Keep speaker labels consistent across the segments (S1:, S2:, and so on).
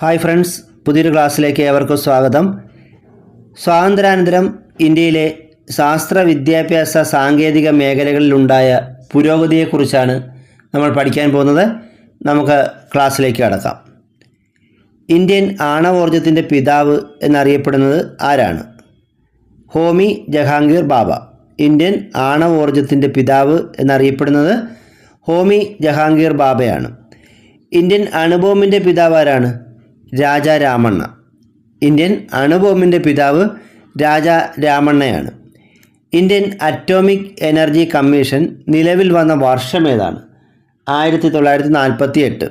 S1: Hi friends, പുതിയൊരു ക്ലാസ്സിലേക്ക് ഏവർക്കും സ്വാഗതം. സ്വാതന്ത്ര്യാനന്തരം ഇന്ത്യയിലെ ശാസ്ത്ര വിദ്യാഭ്യാസ സാങ്കേതിക മേഖലകളിലുണ്ടായ പുരോഗതിയെക്കുറിച്ചാണ് നമ്മൾ പഠിക്കാൻ പോകുന്നത്. നമുക്ക് ക്ലാസ്സിലേക്ക് കടക്കാം. ഇന്ത്യൻ ആണവോർജത്തിൻ്റെ പിതാവ് എന്നറിയപ്പെടുന്നത് ആരാണ്? ഹോമി ജഹാംഗീർ ബാബ. ഇന്ത്യൻ ആണവോർജത്തിൻ്റെ പിതാവ് എന്നറിയപ്പെടുന്നത് ഹോമി ജഹാംഗീർ ബാബയാണ്. ഇന്ത്യൻ അണുബോംബിൻ്റെ പിതാവ് ആരാണ്? രാജാ രാമണ്ണ. ഇന്ത്യൻ അണുബോംബിൻ്റെ പിതാവ് രാജാ രാമണ്ണയാണ്. ഇന്ത്യൻ അറ്റോമിക് എനർജി കമ്മീഷൻ നിലവിൽ വന്ന വർഷം ഏതാണ്? 1948.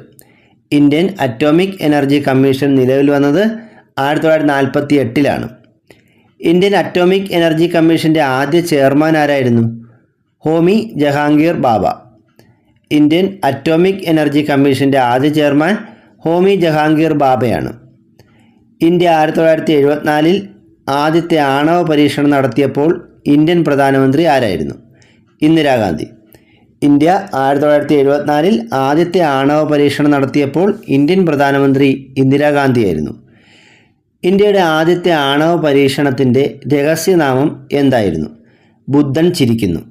S1: ഇന്ത്യൻ അറ്റോമിക് എനർജി കമ്മീഷൻ നിലവിൽ വന്നത് 1948 ഇന്ത്യൻ അറ്റോമിക് എനർജി കമ്മീഷൻ്റെ ആദ്യ ചെയർമാൻ ആരായിരുന്നു? Homi Jehangir Bhabha. Indian atomic energy കമ്മീഷൻ്റെ ആദ്യ ചെയർമാൻ ഹോമി ജഹാംഗീർ ബാബയാണ്. ഇന്ത്യ 1974 ആദ്യത്തെ ആണവ പരീക്ഷണം നടത്തിയപ്പോൾ ഇന്ത്യൻ പ്രധാനമന്ത്രി ആരായിരുന്നു? ഇന്ദിരാഗാന്ധി. ഇന്ത്യ 1974 ആദ്യത്തെ ആണവ പരീക്ഷണം നടത്തിയപ്പോൾ ഇന്ത്യൻ പ്രധാനമന്ത്രി ഇന്ദിരാഗാന്ധിയായിരുന്നു. ഇന്ത്യയുടെ ആദ്യത്തെ ആണവ പരീക്ഷണത്തിൻ്റെ രഹസ്യനാമം എന്തായിരുന്നു? ബുദ്ധൻ ചിരിക്കുന്നു.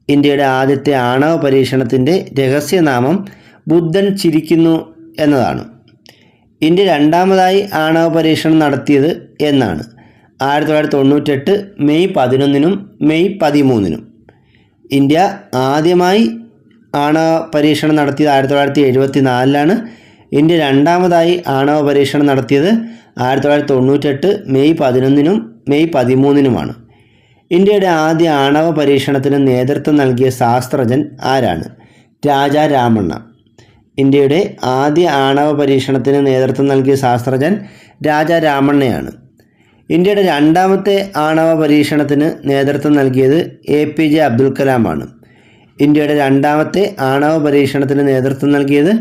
S1: ഇന്ത്യയുടെ ആദ്യത്തെ ആണവ പരീക്ഷണത്തിൻ്റെ രഹസ്യനാമം ബുദ്ധൻ ചിരിക്കുന്നു എന്നതാണ്. ഇന്ത്യ രണ്ടാമതായി ആണവ പരീക്ഷണം നടത്തിയത് എന്നാണ്? 1998 മെയ് 11 മെയ് 13. ഇന്ത്യ ആദ്യമായി ആണവ പരീക്ഷണം നടത്തിയത് 1974 ഇന്ത്യ രണ്ടാമതായി ആണവ പരീക്ഷണം നടത്തിയത് 1998 മെയ് 11 മെയ് 13 ഇന്ത്യയുടെ ആദ്യ ആണവ പരീക്ഷണത്തിന് നേതൃത്വം നൽകിയ ശാസ്ത്രജ്ഞൻ ആരാണ്? രാജാ രാമണ്ണ. ഇന്ത്യയുടെ ആദ്യ ആണവ പരീക്ഷണത്തിന് നേതൃത്വം നൽകിയ ശാസ്ത്രജ്ഞൻ രാജാ രാമണ്ണയാണ്. ഇന്ത്യയുടെ രണ്ടാമത്തെ ആണവ പരീക്ഷണത്തിന് നേതൃത്വം നൽകിയത് APJ അബ്ദുൽ കലാമാണ്. ഇന്ത്യയുടെ രണ്ടാമത്തെ ആണവ പരീക്ഷണത്തിന് നേതൃത്വം നൽകിയത്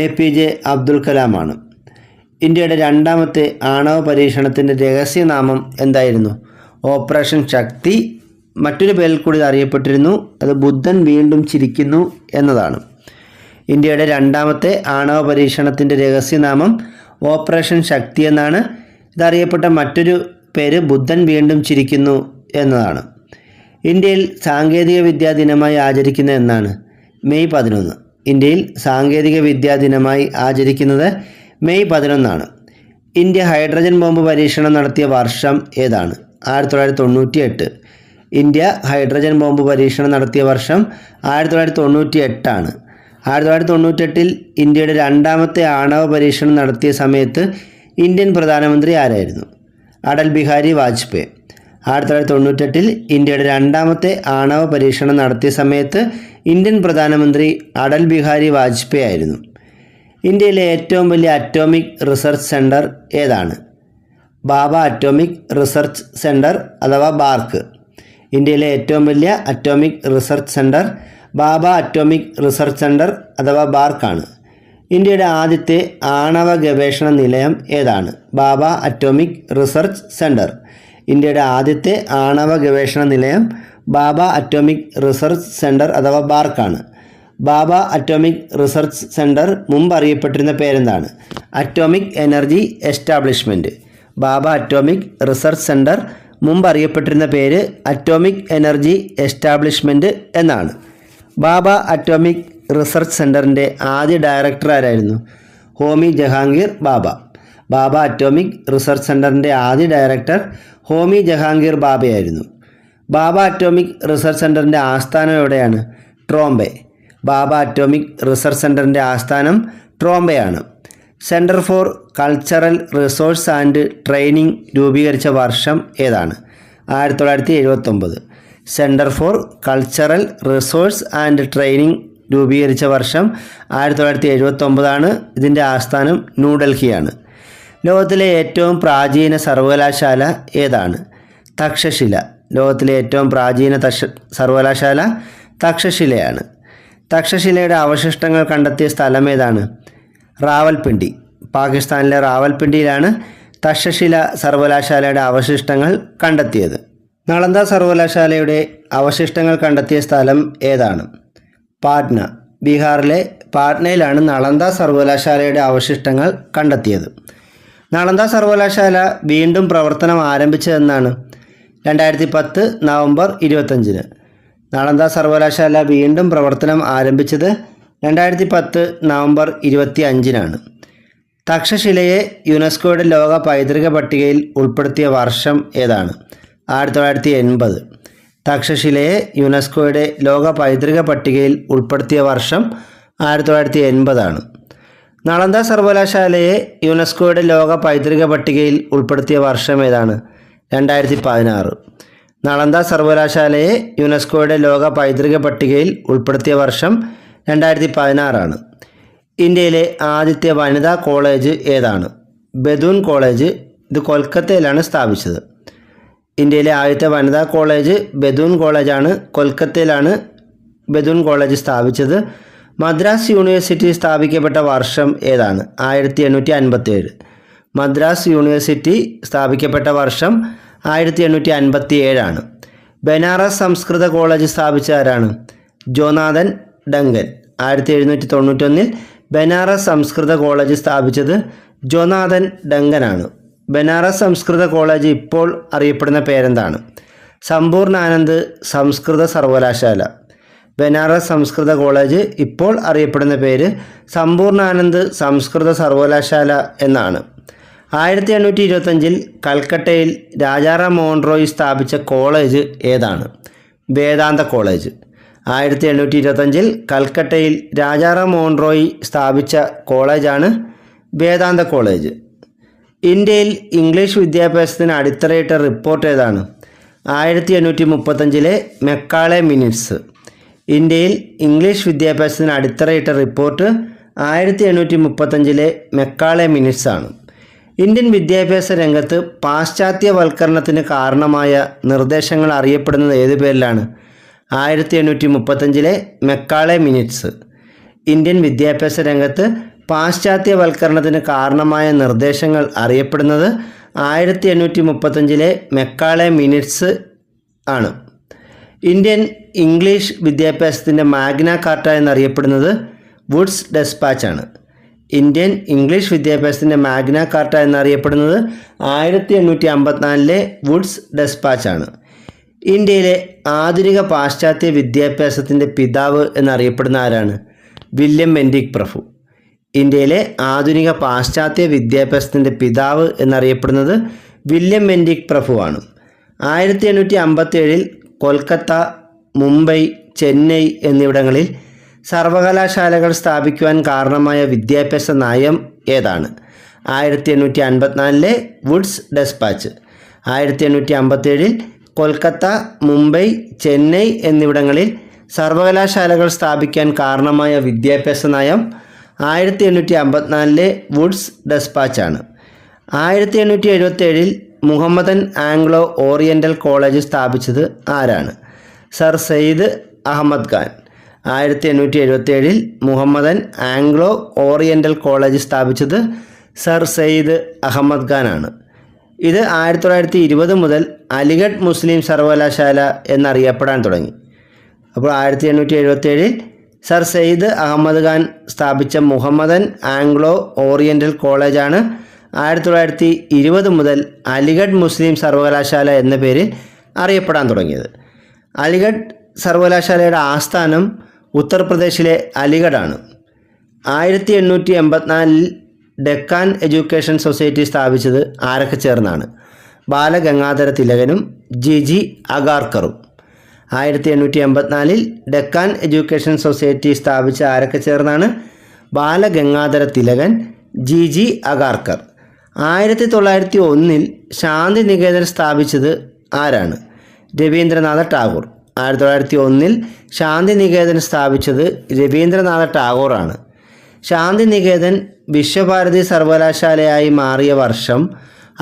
S1: APJ അബ്ദുൽ കലാമാണ്. ഇന്ത്യയുടെ രണ്ടാമത്തെ ആണവ പരീക്ഷണത്തിൻ്റെ രഹസ്യനാമം എന്തായിരുന്നു? ഓപ്പറേഷൻ ശക്തി. മറ്റൊരു പേരിൽ കൂടി അറിയപ്പെട്ടിരുന്നു. അത് ബുദ്ധൻ വീണ്ടും ചിരിക്കുന്നു എന്നതാണ്. ഇന്ത്യയുടെ രണ്ടാമത്തെ ആണവ പരീക്ഷണത്തിൻ്റെ രഹസ്യനാമം ഓപ്പറേഷൻ ശക്തി എന്നാണ്. ഇതറിയപ്പെട്ട മറ്റൊരു പേര് ബുദ്ധൻ വീണ്ടും ചിരിക്കുന്നു എന്നതാണ്. ഇന്ത്യയിൽ സാങ്കേതിക വിദ്യാ ദിനമായി ആചരിക്കുന്നത് എന്നാണ്? മെയ് 11. ഇന്ത്യയിൽ സാങ്കേതിക വിദ്യാ ദിനമായി ആചരിക്കുന്നത് മെയ് 11. ഇന്ത്യ ഹൈഡ്രജൻ ബോംബ് പരീക്ഷണം നടത്തിയ വർഷം ഏതാണ്? 1998. ഇന്ത്യ ഹൈഡ്രജൻ ബോംബ് പരീക്ഷണം നടത്തിയ വർഷം 1998. 1998 ഇന്ത്യയുടെ രണ്ടാമത്തെ ആണവ പരീക്ഷണം നടത്തിയ സമയത്ത് ഇന്ത്യൻ പ്രധാനമന്ത്രി ആരായിരുന്നു? അടൽ ബിഹാരി വാജ്പേയി. 1998 ഇന്ത്യയുടെ രണ്ടാമത്തെ ആണവ പരീക്ഷണം നടത്തിയ സമയത്ത് ഇന്ത്യൻ പ്രധാനമന്ത്രി അടൽ ബിഹാരി വാജ്പേയി ആയിരുന്നു. ഇന്ത്യയിലെ ഏറ്റവും വലിയ അറ്റോമിക് റിസർച്ച് സെൻറ്റർ ഏതാണ്? ബാബ അറ്റോമിക് റിസർച്ച് സെൻറ്റർ അഥവാ ബാർക്ക്. ഇന്ത്യയിലെ ഏറ്റവും വലിയ അറ്റോമിക് റിസർച്ച് സെൻറ്റർ ബാബ അറ്റോമിക് റിസർച്ച് സെൻറ്റർ അഥവാ ബാർക്കാണ്. ഇന്ത്യയുടെ ആദ്യത്തെ ആണവ ഗവേഷണ നിലയം ഏതാണ്? ബാബ അറ്റോമിക് റിസർച്ച് സെൻറ്റർ. ഇന്ത്യയുടെ ആദ്യത്തെ ആണവ ഗവേഷണ നിലയം ബാബ അറ്റോമിക് റിസർച്ച് സെൻറ്റർ അഥവാ ബാർക്കാണ്. ബാബ അറ്റോമിക് റിസർച്ച് സെൻറ്റർ മുമ്പ് അറിയപ്പെട്ടിരുന്ന പേരെന്താണ്? Atomic energy establishment. Bhabha atomic research centre മുമ്പ് അറിയപ്പെട്ടിരുന്ന പേര് അറ്റോമിക് എനർജി എസ്റ്റാബ്ലിഷ്മെൻറ്റ് എന്നാണ്. ബാബ അറ്റോമിക് റിസർച്ച് സെൻറ്ററിൻ്റെ ആദ്യ ഡയറക്ടർ ആരായിരുന്നു? ഹോമി ജഹാംഗീർ ബാബ. ബാബ അറ്റോമിക് റിസർച്ച് സെൻറ്ററിൻ്റെ ആദ്യ ഡയറക്ടർ ഹോമി ജഹാംഗീർ ബാബയായിരുന്നു. ബാബ അറ്റോമിക് റിസർച്ച് സെൻറ്ററിൻ്റെ ആസ്ഥാനം എവിടെയാണ്? ട്രോംബെ. ബാബ അറ്റോമിക് റിസർച്ച് സെൻറ്ററിൻ്റെ ആസ്ഥാനം ട്രോംബെയാണ്. Centre for cultural resource and training രൂപീകരിച്ച വർഷം ഏതാണ്? 1979. Centre for cultural resource and training രൂപീകരിച്ച വർഷം 1979. ഇതിൻ്റെ ആസ്ഥാനം ന്യൂഡൽഹിയാണ്. ലോകത്തിലെ ഏറ്റവും പ്രാചീന സർവകലാശാല ഏതാണ്? തക്ഷശില. ലോകത്തിലെ ഏറ്റവും പ്രാചീന സർവകലാശാല തക്ഷശിലയാണ്. തക്ഷശിലയുടെ അവശിഷ്ടങ്ങൾ കണ്ടെത്തിയ സ്ഥലം ഏതാണ്? റാവൽപിണ്ടി. പാകിസ്ഥാനിലെ റാവൽപിണ്ടിയിലാണ് തക്ഷശില സർവകലാശാലയുടെ അവശിഷ്ടങ്ങൾ കണ്ടെത്തിയത്. നളന്ദ സർവകലാശാലയുടെ അവശിഷ്ടങ്ങൾ കണ്ടെത്തിയ സ്ഥലം ഏതാണ്? പാട്ന. ബീഹാറിലെ പാട്നയിലാണ് നളന്ദ സർവകലാശാലയുടെ അവശിഷ്ടങ്ങൾ കണ്ടെത്തിയത്. നളന്ദ സർവകലാശാല വീണ്ടും പ്രവർത്തനം ആരംഭിച്ചതെന്നാണ് 2010 നവംബർ 25. നളന്ദ സർവകലാശാല വീണ്ടും പ്രവർത്തനം ആരംഭിച്ചത് 2010 നവംബർ 25-നാണ്. തക്ഷശിലയെ യുനെസ്കോയുടെ ലോക പൈതൃക പട്ടികയിൽ ഉൾപ്പെടുത്തിയ വർഷം ഏതാണ്? 1980. തക്ഷശിലയെ യുനെസ്കോയുടെ ലോക പൈതൃക പട്ടികയിൽ ഉൾപ്പെടുത്തിയ വർഷം 1980-ആണ്. നളന്ദ സർവകലാശാലയെ യുനെസ്കോയുടെ ലോക പൈതൃക പട്ടികയിൽ ഉൾപ്പെടുത്തിയ വർഷം ഏതാണ്? 2016. നളന്ദ സർവകലാശാലയെ യുനെസ്കോയുടെ ലോക പൈതൃക പട്ടികയിൽ ഉൾപ്പെടുത്തിയ വർഷം 2016-ആണ്. ഇന്ത്യയിലെ ആദ്യത്തെ വനിതാ കോളേജ് ഏതാണ്? Bethune college. ഇത് കൊൽക്കത്തയിലാണ് സ്ഥാപിച്ചത്. ഇന്ത്യയിലെ ആദ്യത്തെ വനിതാ കോളേജ് ബെദൂൻ കോളേജാണ്. കൊൽക്കത്തയിലാണ് ബെദൂൻ കോളേജ് സ്ഥാപിച്ചത്. മദ്രാസ് യൂണിവേഴ്സിറ്റി സ്ഥാപിക്കപ്പെട്ട വർഷം ഏതാണ്? 1857. മദ്രാസ് യൂണിവേഴ്സിറ്റി സ്ഥാപിക്കപ്പെട്ട വർഷം 1857-ആണ്. ബനാറസ് സംസ്കൃത കോളേജ് സ്ഥാപിച്ച ആരാണ്? Jonathan Duncan. 1791 ബനാറസ് സംസ്കൃത കോളേജ് സ്ഥാപിച്ചത് ജോനാഥൻ ഡങ്കനാണ്. ബനാറസ് സംസ്കൃത കോളേജ് ഇപ്പോൾ അറിയപ്പെടുന്ന പേരെന്താണ്? സമ്പൂർണ്ണാനന്ദ് സംസ്കൃത സർവകലാശാല. ബനാറസ് സംസ്കൃത കോളേജ് ഇപ്പോൾ അറിയപ്പെടുന്ന പേര് സമ്പൂർണ്ണാനന്ദ് സംസ്കൃത സർവകലാശാല എന്നാണ്. 1825 കൽക്കട്ടയിൽ രാജാറാം മോഹൻ റോയ് സ്ഥാപിച്ച കോളേജ് ഏതാണ്? വേദാന്ത കോളേജ്. 1825 കൽക്കട്ടയിൽ രാജാറാം മോഹൻ റോയ് സ്ഥാപിച്ച കോളേജാണ് വേദാന്ത കോളേജ്. ഇന്ത്യയിൽ ഇംഗ്ലീഷ് വിദ്യാഭ്യാസത്തിന് അടിത്തറയിട്ട റിപ്പോർട്ട് ഏതാണ്? 1835 മെക്കാളെ മിനിറ്റ്സ്. ഇന്ത്യയിൽ ഇംഗ്ലീഷ് വിദ്യാഭ്യാസത്തിന് അടിത്തറയിട്ട റിപ്പോർട്ട് 1835 മെക്കാളെ മിനിറ്റ്സ് ആണ്. ഇന്ത്യൻ വിദ്യാഭ്യാസ രംഗത്ത് പാശ്ചാത്യവൽക്കരണത്തിന് കാരണമായ നിർദ്ദേശങ്ങൾ അറിയപ്പെടുന്നത് ഏതു പേരിലാണ്? 1835 മെക്കാളെ മിനിറ്റ്സ്. ഇന്ത്യൻ വിദ്യാഭ്യാസ രംഗത്ത് പാശ്ചാത്യവൽക്കരണത്തിന് കാരണമായ നിർദ്ദേശങ്ങൾ അറിയപ്പെടുന്നത് 1835 മെക്കാളെ മിനിറ്റ്സ് ആണ്. ഇന്ത്യൻ ഇംഗ്ലീഷ് വിദ്യാഭ്യാസത്തിൻ്റെ മാഗ്ന കാർട്ട എന്നറിയപ്പെടുന്നത് വുഡ്സ് ഡെസ്പാച്ച് ആണ്. ഇന്ത്യൻ ഇംഗ്ലീഷ് വിദ്യാഭ്യാസത്തിൻ്റെ മാഗ്ന കാർട്ട എന്നറിയപ്പെടുന്നത് 1854 വുഡ്സ് ഡെസ്പാച്ച് ആണ്. ഇന്ത്യയിലെ ആധുനിക പാശ്ചാത്യ വിദ്യാഭ്യാസത്തിൻ്റെ പിതാവ് എന്നറിയപ്പെടുന്ന ആരാണ്? വില്യം ബെൻഡിക് പ്രഭു. ഇന്ത്യയിലെ ആധുനിക പാശ്ചാത്യ വിദ്യാഭ്യാസത്തിൻ്റെ പിതാവ് എന്നറിയപ്പെടുന്നത് വില്യം ബെൻഡിക് പ്രഭുവാണ്. 1857 കൊൽക്കത്ത, മുംബൈ, ചെന്നൈ എന്നിവിടങ്ങളിൽ സർവകലാശാലകൾ സ്ഥാപിക്കുവാൻ കാരണമായ വിദ്യാഭ്യാസ നയം ഏതാണ്? 1854 വുഡ്സ് ഡെസ്പാച്ച്. 1857 കൊൽക്കത്ത, മുംബൈ, ചെന്നൈ എന്നിവിടങ്ങളിൽ സർവകലാശാലകൾ സ്ഥാപിക്കാൻ കാരണമായ വിദ്യാഭ്യാസ നയം 1854 വുഡ്സ് ഡെസ്പാച്ചാണ്. 1877 മുഹമ്മദൻ ആംഗ്ലോ ഓറിയൻ്റൽ കോളേജ് സ്ഥാപിച്ചത് ആരാണ്? Sir Syed Ahmad Khan. 1877 Mohammedan Anglo Oriental college സ്ഥാപിച്ചത് സർ സെയ്ദ് അഹമ്മദ് ഖാൻ ആണ്. ഇത് 1920 മുതൽ അലിഗഡ് മുസ്ലിം സർവകലാശാല എന്നറിയപ്പെടാൻ തുടങ്ങി. അപ്പോൾ 1877 സർ സെയ്ദ് അഹമ്മദ് ഖാൻ സ്ഥാപിച്ച മുഹമ്മദൻ ആംഗ്ലോ ഓറിയൻ്റൽ കോളേജാണ് 1920 മുതൽ അലിഗഡ് മുസ്ലിം സർവകലാശാല എന്ന പേരിൽ അറിയപ്പെടാൻ തുടങ്ങിയത്. അലിഗഡ് സർവകലാശാലയുടെ ആസ്ഥാനം ഉത്തർപ്രദേശിലെ അലിഗഡാണ്. 1884 ഡെക്കാൻ എഡ്യൂക്കേഷൻ സൊസൈറ്റി സ്ഥാപിച്ചത് ആരൊക്കെ ചേർന്നാണ്? ബാലഗംഗാധര തിലകനും ജി അഗാർക്കറും. 1884 ഡെക്കാൻ എഡ്യൂക്കേഷൻ സൊസൈറ്റി സ്ഥാപിച്ച ആരൊക്കെ ചേർന്നാണ്? ബാലഗംഗാധര തിലകൻ, ജി അഗാർക്കർ. 1901 ശാന്തിനികേതൻ സ്ഥാപിച്ചത് ആരാണ്? രവീന്ദ്രനാഥ ടാഗോർ. 1901 ശാന്തിനികേതൻ സ്ഥാപിച്ചത് രവീന്ദ്രനാഥ ടാഗോറാണ്. ശാന്തിനികേതൻ വിശ്വഭാരതി സർവകലാശാലയായി മാറിയ വർഷം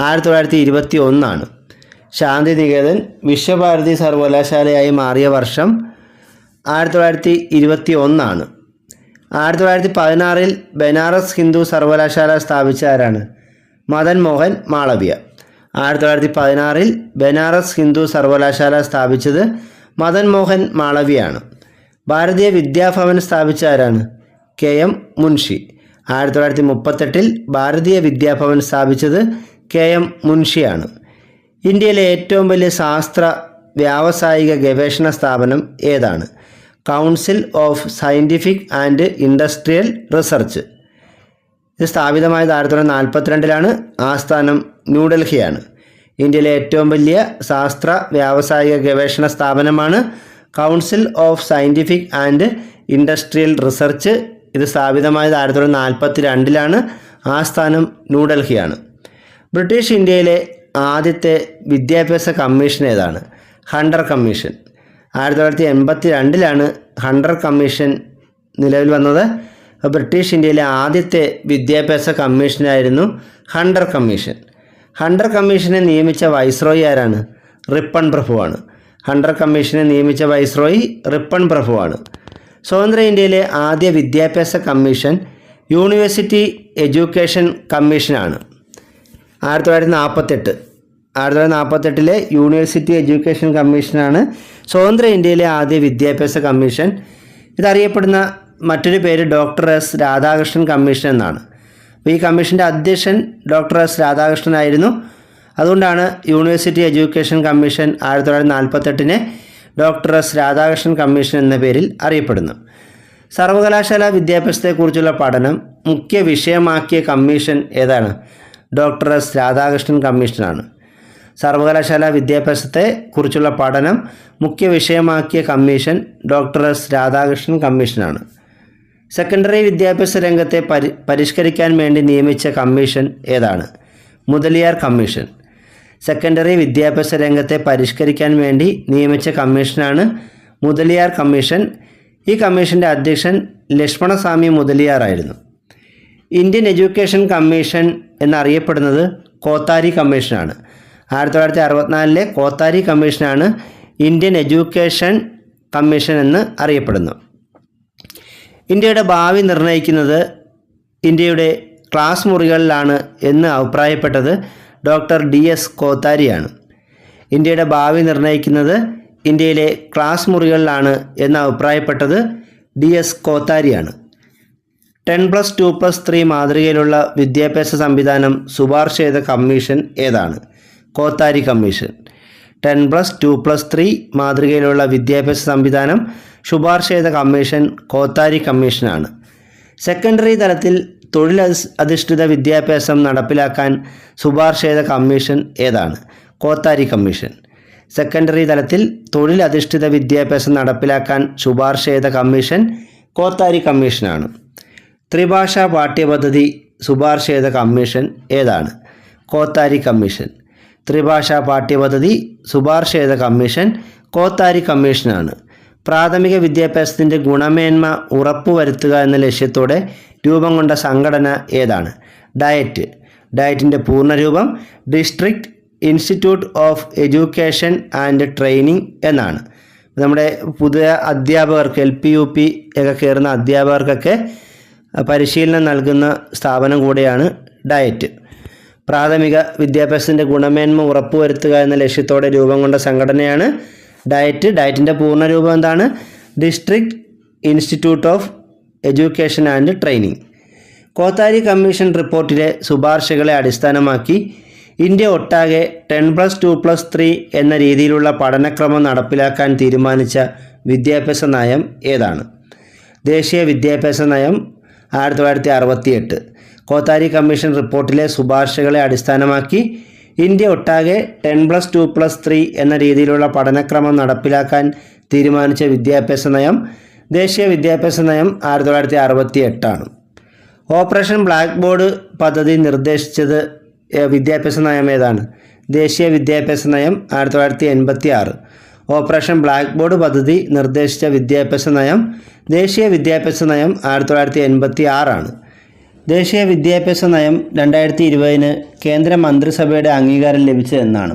S1: 1921 ആണ്. ശാന്തിനികേതൻ വിശ്വഭാരതി സർവകലാശാലയായി മാറിയ വർഷം 1921 ആണ്. 1916 ബനാറസ് ഹിന്ദു സർവകലാശാല സ്ഥാപിച്ച ആരാണ്? മദൻ മോഹൻ മാളവ്യ. 1916 ബനാറസ് ഹിന്ദു സർവകലാശാല സ്ഥാപിച്ചത് മദൻ മോഹൻ മാളവ്യയാണ്. ഭാരതീയ വിദ്യാഭവൻ സ്ഥാപിച്ച ആരാണ്? KM മുൻഷി. 1938 ഭാരതീയ വിദ്യാഭവൻ സ്ഥാപിച്ചത് KM മുൻഷിയാണ്. ഇന്ത്യയിലെ ഏറ്റവും വലിയ ശാസ്ത്ര വ്യാവസായിക ഗവേഷണ സ്ഥാപനം ഏതാണ്? Council of scientific and industrial research. ഇത് സ്ഥാപിതമായത് 1942 ആസ്ഥാനം ന്യൂഡൽഹിയാണ്. ഇന്ത്യയിലെ ഏറ്റവും വലിയ ശാസ്ത്ര വ്യാവസായിക ഗവേഷണ സ്ഥാപനമാണ് council of scientific and industrial research. ഇത് സ്ഥാപിതമായത് 1942 ആസ്ഥാനം ന്യൂഡൽഹിയാണ്. ബ്രിട്ടീഷ് ഇന്ത്യയിലെ ആദ്യത്തെ വിദ്യാഭ്യാസ കമ്മീഷൻ ഏതാണ്? Hunter commission. 1982 ഹണ്ടർ കമ്മീഷൻ നിലവിൽ വന്നത്. ബ്രിട്ടീഷ് ഇന്ത്യയിലെ ആദ്യത്തെ വിദ്യാഭ്യാസ കമ്മീഷനായിരുന്നു ഹണ്ടർ കമ്മീഷൻ. ഹണ്ടർ കമ്മീഷനെ നിയമിച്ച വൈസ്രോയി ആരാണ്? റിപ്പൺ പ്രഭുവാണ്. ഹണ്ടർ കമ്മീഷനെ നിയമിച്ച വൈസ്രോയി റിപ്പൺ പ്രഭുവാണ്. സ്വതന്ത്ര ഇന്ത്യയിലെ ആദ്യ വിദ്യാഭ്യാസ കമ്മീഷൻ യൂണിവേഴ്സിറ്റി എഡ്യൂക്കേഷൻ കമ്മീഷനാണ്. 1948 യൂണിവേഴ്സിറ്റി എഡ്യൂക്കേഷൻ കമ്മീഷനാണ് സ്വതന്ത്ര ഇന്ത്യയിലെ ആദ്യ വിദ്യാഭ്യാസ കമ്മീഷൻ. ഇതറിയപ്പെടുന്ന മറ്റൊരു പേര് ഡോക്ടർ എസ് രാധാകൃഷ്ണൻ കമ്മീഷൻ എന്നാണ്. അപ്പോൾ ഈ കമ്മീഷൻ്റെ അധ്യക്ഷൻ ഡോക്ടർ എസ് രാധാകൃഷ്ണൻ ആയിരുന്നു. അതുകൊണ്ടാണ് university education commission 1948 doctor S Radhakrishnan commission എന്ന പേരിൽ അറിയപ്പെടുന്നു. സർവകലാശാല വിദ്യാഭ്യാസത്തെക്കുറിച്ചുള്ള പഠനം മുഖ്യ വിഷയമാക്കിയ കമ്മീഷൻ ഏതാണ്? ഡോക്ടർ എസ് രാധാകൃഷ്ണൻ കമ്മീഷനാണ്. സർവകലാശാല വിദ്യാഭ്യാസത്തെക്കുറിച്ചുള്ള പഠനം മുഖ്യ വിഷയമാക്കിയ കമ്മീഷൻ ഡോക്ടർ എസ് രാധാകൃഷ്ണൻ കമ്മീഷനാണ്. സെക്കൻഡറി വിദ്യാഭ്യാസ രംഗത്തെ പരിഷ്കരിക്കാൻ വേണ്ടി നിയമിച്ച കമ്മീഷൻ ഏതാണ്? മുതലിയാർ കമ്മീഷൻ. സെക്കൻഡറി വിദ്യാഭ്യാസ രംഗത്തെ പരിഷ്കരിക്കാൻ വേണ്ടി നിയമിച്ച കമ്മീഷനാണ് മുതലിയാർ കമ്മീഷൻ. ഈ കമ്മീഷൻ്റെ അധ്യക്ഷൻ ലക്ഷ്മണസ്വാമി മുതലിയാർ ആയിരുന്നു. ഇന്ത്യൻ എഡ്യൂക്കേഷൻ കമ്മീഷൻ എന്നറിയപ്പെടുന്നത് കോത്താരി കമ്മീഷനാണ്. 1964 കോത്താരി കമ്മീഷനാണ് ഇന്ത്യൻ എഡ്യൂക്കേഷൻ കമ്മീഷൻ എന്ന് അറിയപ്പെടുന്നു. ഇന്ത്യയുടെ ഭാവി നിർണ്ണയിക്കുന്നത് ഇന്ത്യയുടെ ക്ലാസ് മുറികളിലാണ് എന്ന് അഭിപ്രായപ്പെട്ടത് ഡോക്ടർ DS കോത്താരിയാണ്. ഇന്ത്യയുടെ ഭാവി നിർണ്ണയിക്കുന്നത് ഇന്ത്യയിലെ ക്ലാസ് മുറികളിലാണ് എന്ന് അഭിപ്രായപ്പെട്ടത് DS കോത്താരിയാണ്. 10+2+3 മാതൃകയിലുള്ള വിദ്യാഭ്യാസ സംവിധാനം ശുപാർശ ചെയ്ത കമ്മീഷൻ ഏതാണ്? കോത്താരി കമ്മീഷൻ. 10+2+3 മാതൃകയിലുള്ള വിദ്യാഭ്യാസ സംവിധാനം ശുപാർശ ചെയ്ത കമ്മീഷൻ കോത്താരി കമ്മീഷനാണ്. സെക്കൻഡറി തലത്തിൽ തൊഴിൽ അധിഷ്ഠിത വിദ്യാഭ്യാസം നടപ്പിലാക്കാൻ ശുപാർശ ചെയ്ത കമ്മീഷൻ ഏതാണ്? കോത്താരി കമ്മീഷൻ. സെക്കൻഡറി തലത്തിൽ തൊഴിൽ അധിഷ്ഠിത വിദ്യാഭ്യാസം നടപ്പിലാക്കാൻ ശുപാർശ ചെയ്ത കമ്മീഷൻ കോത്താരി കമ്മീഷനാണ്. ത്രിഭാഷാ പാഠ്യപദ്ധതി ശുപാർശ ചെയ്ത കമ്മീഷൻ ഏതാണ്? കോത്താരി കമ്മീഷൻ. ത്രിഭാഷാ പാഠ്യപദ്ധതി ശുപാർശ ചെയ്ത കമ്മീഷൻ കോത്താരി കമ്മീഷനാണ്. പ്രാഥമിക വിദ്യാഭ്യാസത്തിൻ്റെ ഗുണമേന്മ ഉറപ്പുവരുത്തുക എന്ന ലക്ഷ്യത്തോടെ രൂപം കൊണ്ട സംഘടന ഏതാണ്? ഡയറ്റ്. ഡയറ്റിൻ്റെ പൂർണ്ണരൂപം district institute of education and training എന്നാണ്. നമ്മുടെ പുതിയ അധ്യാപകർക്ക് LP UP ഒക്കെ കയറുന്ന അധ്യാപകർക്കൊക്കെ പരിശീലനം നൽകുന്ന സ്ഥാപനം കൂടെയാണ് ഡയറ്റ്. പ്രാഥമിക വിദ്യാഭ്യാസത്തിൻ്റെ ഗുണമേന്മ ഉറപ്പുവരുത്തുക എന്ന ലക്ഷ്യത്തോടെ രൂപം കൊണ്ട സംഘടനയാണ് ഡയറ്റ്. ഡയറ്റിൻ്റെ പൂർണ്ണരൂപം എന്താണ്? District institute of education and training. Kothari commission റിപ്പോർട്ടിലെ ശുപാർശകളെ അടിസ്ഥാനമാക്കി ഇന്ത്യ ഒട്ടാകെ 10+2+3 എന്ന രീതിയിലുള്ള പഠനക്രമം നടപ്പിലാക്കാൻ തീരുമാനിച്ച വിദ്യാഭ്യാസ നയം ഏതാണ്? ദേശീയ വിദ്യാഭ്യാസ നയം 1968. കോത്താരി കമ്മീഷൻ റിപ്പോർട്ടിലെ ശുപാർശകളെ അടിസ്ഥാനമാക്കി ഇന്ത്യ ഒട്ടാകെ 10+2+3 എന്ന രീതിയിലുള്ള പഠനക്രമം നടപ്പിലാക്കാൻ തീരുമാനിച്ച വിദ്യാഭ്യാസ നയം ദേശീയ വിദ്യാഭ്യാസ നയം 1968 ഓപ്പറേഷൻ ബ്ലാക്ക് ബോർഡ് പദ്ധതി നിർദ്ദേശിച്ചത് വിദ്യാഭ്യാസ നയം ഏതാണ്? ദേശീയ വിദ്യാഭ്യാസ നയം 1986. ഓപ്പറേഷൻ ബ്ലാക്ക് ബോർഡ് പദ്ധതി നിർദ്ദേശിച്ച വിദ്യാഭ്യാസ നയം ദേശീയ വിദ്യാഭ്യാസ നയം 1986. ദേശീയ വിദ്യാഭ്യാസ നയം 2020 കേന്ദ്ര മന്ത്രിസഭയുടെ അംഗീകാരം ലഭിച്ചതെന്നാണ്?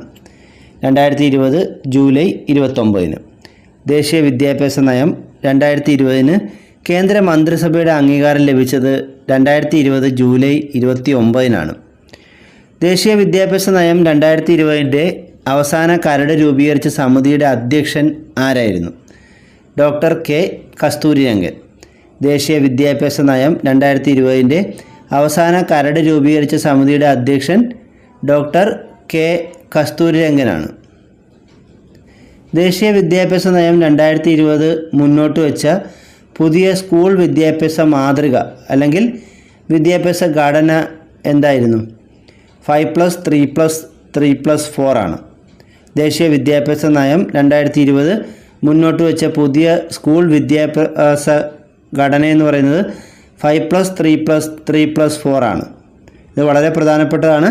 S1: 2020 ജൂലൈ 29. ദേശീയ വിദ്യാഭ്യാസ നയം 2020 കേന്ദ്ര മന്ത്രിസഭയുടെ അംഗീകാരം ലഭിച്ചത് 2020 ജൂലൈ 29. ദേശീയ വിദ്യാഭ്യാസ നയം 2020 അവസാന കരട് രൂപീകരിച്ച സമിതിയുടെ അധ്യക്ഷൻ ആരായിരുന്നു? Doctor K. കസ്തൂരിരംഗൻ. ദേശീയ വിദ്യാഭ്യാസ നയം 2020 അവസാന കരട് രൂപീകരിച്ച സമിതിയുടെ അധ്യക്ഷൻ ഡോക്ടർ കെ കസ്തൂരിരംഗനാണ്. ദേശീയ വിദ്യാഭ്യാസ നയം 2020 മുന്നോട്ട് വെച്ച പുതിയ സ്കൂൾ വിദ്യാഭ്യാസ മാതൃക അല്ലെങ്കിൽ വിദ്യാഭ്യാസ ഘടന എന്തായിരുന്നു? 5+3+3+4 ആണ്. ദേശീയ വിദ്യാഭ്യാസ നയം 2020 മുന്നോട്ട് വെച്ച പുതിയ സ്കൂൾ വിദ്യാഭ്യാസ ഘടന എന്ന് പറയുന്നത് 5+3+3+4 ആണ്. ഇത് വളരെ പ്രധാനപ്പെട്ടതാണ്.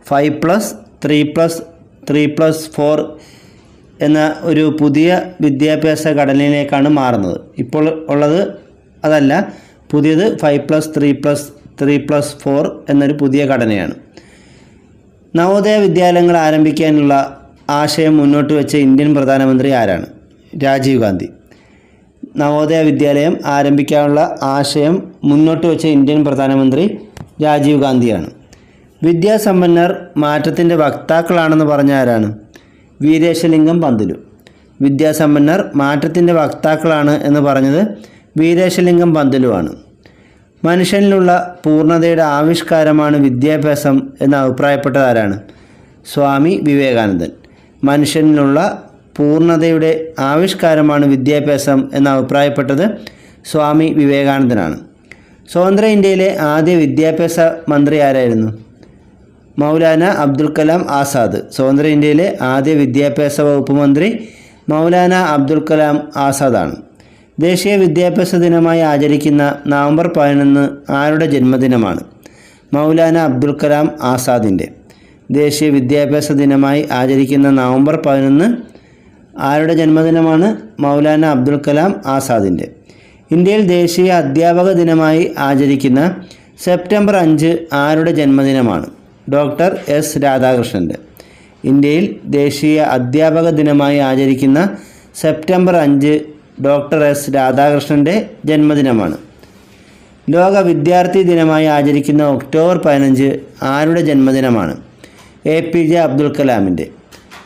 S1: 5+3+3+4 എന്ന ഒരു പുതിയ വിദ്യാഭ്യാസ ഘടനയിലേക്കാണ് മാറുന്നത്. ഇപ്പോൾ ഉള്ളത് അതല്ല, പുതിയത് 5+3+3+4 എന്നൊരു പുതിയ ഘടനയാണ്. നവോദയ വിദ്യാലയങ്ങൾ ആരംഭിക്കാനുള്ള ആശയം മുന്നോട്ട് വെച്ച ഇന്ത്യൻ പ്രധാനമന്ത്രി ആരാണ്? രാജീവ് ഗാന്ധി. നവോദയ വിദ്യാലയം ആരംഭിക്കാനുള്ള ആശയം മുന്നോട്ട് വെച്ച ഇന്ത്യൻ പ്രധാനമന്ത്രി രാജീവ് ഗാന്ധിയാണ്. വിദ്യാസമ്പന്നർ മാറ്റത്തിൻ്റെ വക്താക്കളാണെന്ന് പറഞ്ഞ ആരാണ്? വീരേശലിംഗം പന്തുലു. വിദ്യാസമ്പന്നർ മാറ്റത്തിൻ്റെ വക്താക്കളാണ് എന്ന് പറഞ്ഞത് വീരേശലിംഗം പന്തുലുവാണ്. മനുഷ്യനിലുള്ള പൂർണ്ണതയുടെ ആവിഷ്കാരമാണ് വിദ്യാഭ്യാസം എന്ന് അഭിപ്രായപ്പെട്ടത് ആരാണ്? സ്വാമി വിവേകാനന്ദൻ. മനുഷ്യനിലുള്ള പൂർണ്ണതയുടെ ആവിഷ്കാരമാണ് വിദ്യാഭ്യാസം എന്ന് അഭിപ്രായപ്പെട്ടത് സ്വാമി വിവേകാനന്ദനാണ്. സ്വതന്ത്ര ഇന്ത്യയിലെ ആദ്യ വിദ്യാഭ്യാസ മന്ത്രി ആരായിരുന്നു? മൗലാന അബ്ദുൽ കലാം ആസാദ്. സ്വതന്ത്ര ഇന്ത്യയിലെ ആദ്യ വിദ്യാഭ്യാസ വകുപ്പ് മന്ത്രി മൗലാന അബ്ദുൽ കലാം ആസാദാണ്. ദേശീയ വിദ്യാഭ്യാസ ദിനമായി ആചരിക്കുന്ന നവംബർ 11 ആരുടെ ജന്മദിനമാണ്? മൗലാന അബ്ദുൽ കലാം ആസാദിൻ്റെ. ദേശീയ വിദ്യാഭ്യാസ ദിനമായി ആചരിക്കുന്ന നവംബർ 11 ആരുടെ ജന്മദിനമാണ്? മൗലാന അബ്ദുൽ കലാം ആസാദിൻ്റെ. ഇന്ത്യയിൽ ദേശീയ അധ്യാപക ദിനമായി ആചരിക്കുന്ന സെപ്റ്റംബർ 5 ആരുടെ ജന്മദിനമാണ്? ഡോക്ടർ എസ് രാധാകൃഷ്ണൻ്റെ. ഇന്ത്യയിൽ ദേശീയ അധ്യാപക ദിനമായി ആചരിക്കുന്ന സെപ്റ്റംബർ 5 ഡോക്ടർ എസ് രാധാകൃഷ്ണൻ്റെ ജന്മദിനമാണ്. ലോക വിദ്യാർത്ഥി ദിനമായി ആചരിക്കുന്ന ഒക്ടോബർ 15 ആരുടെ ജന്മദിനമാണ്? APJ അബ്ദുൽ കലാമിൻ്റെ.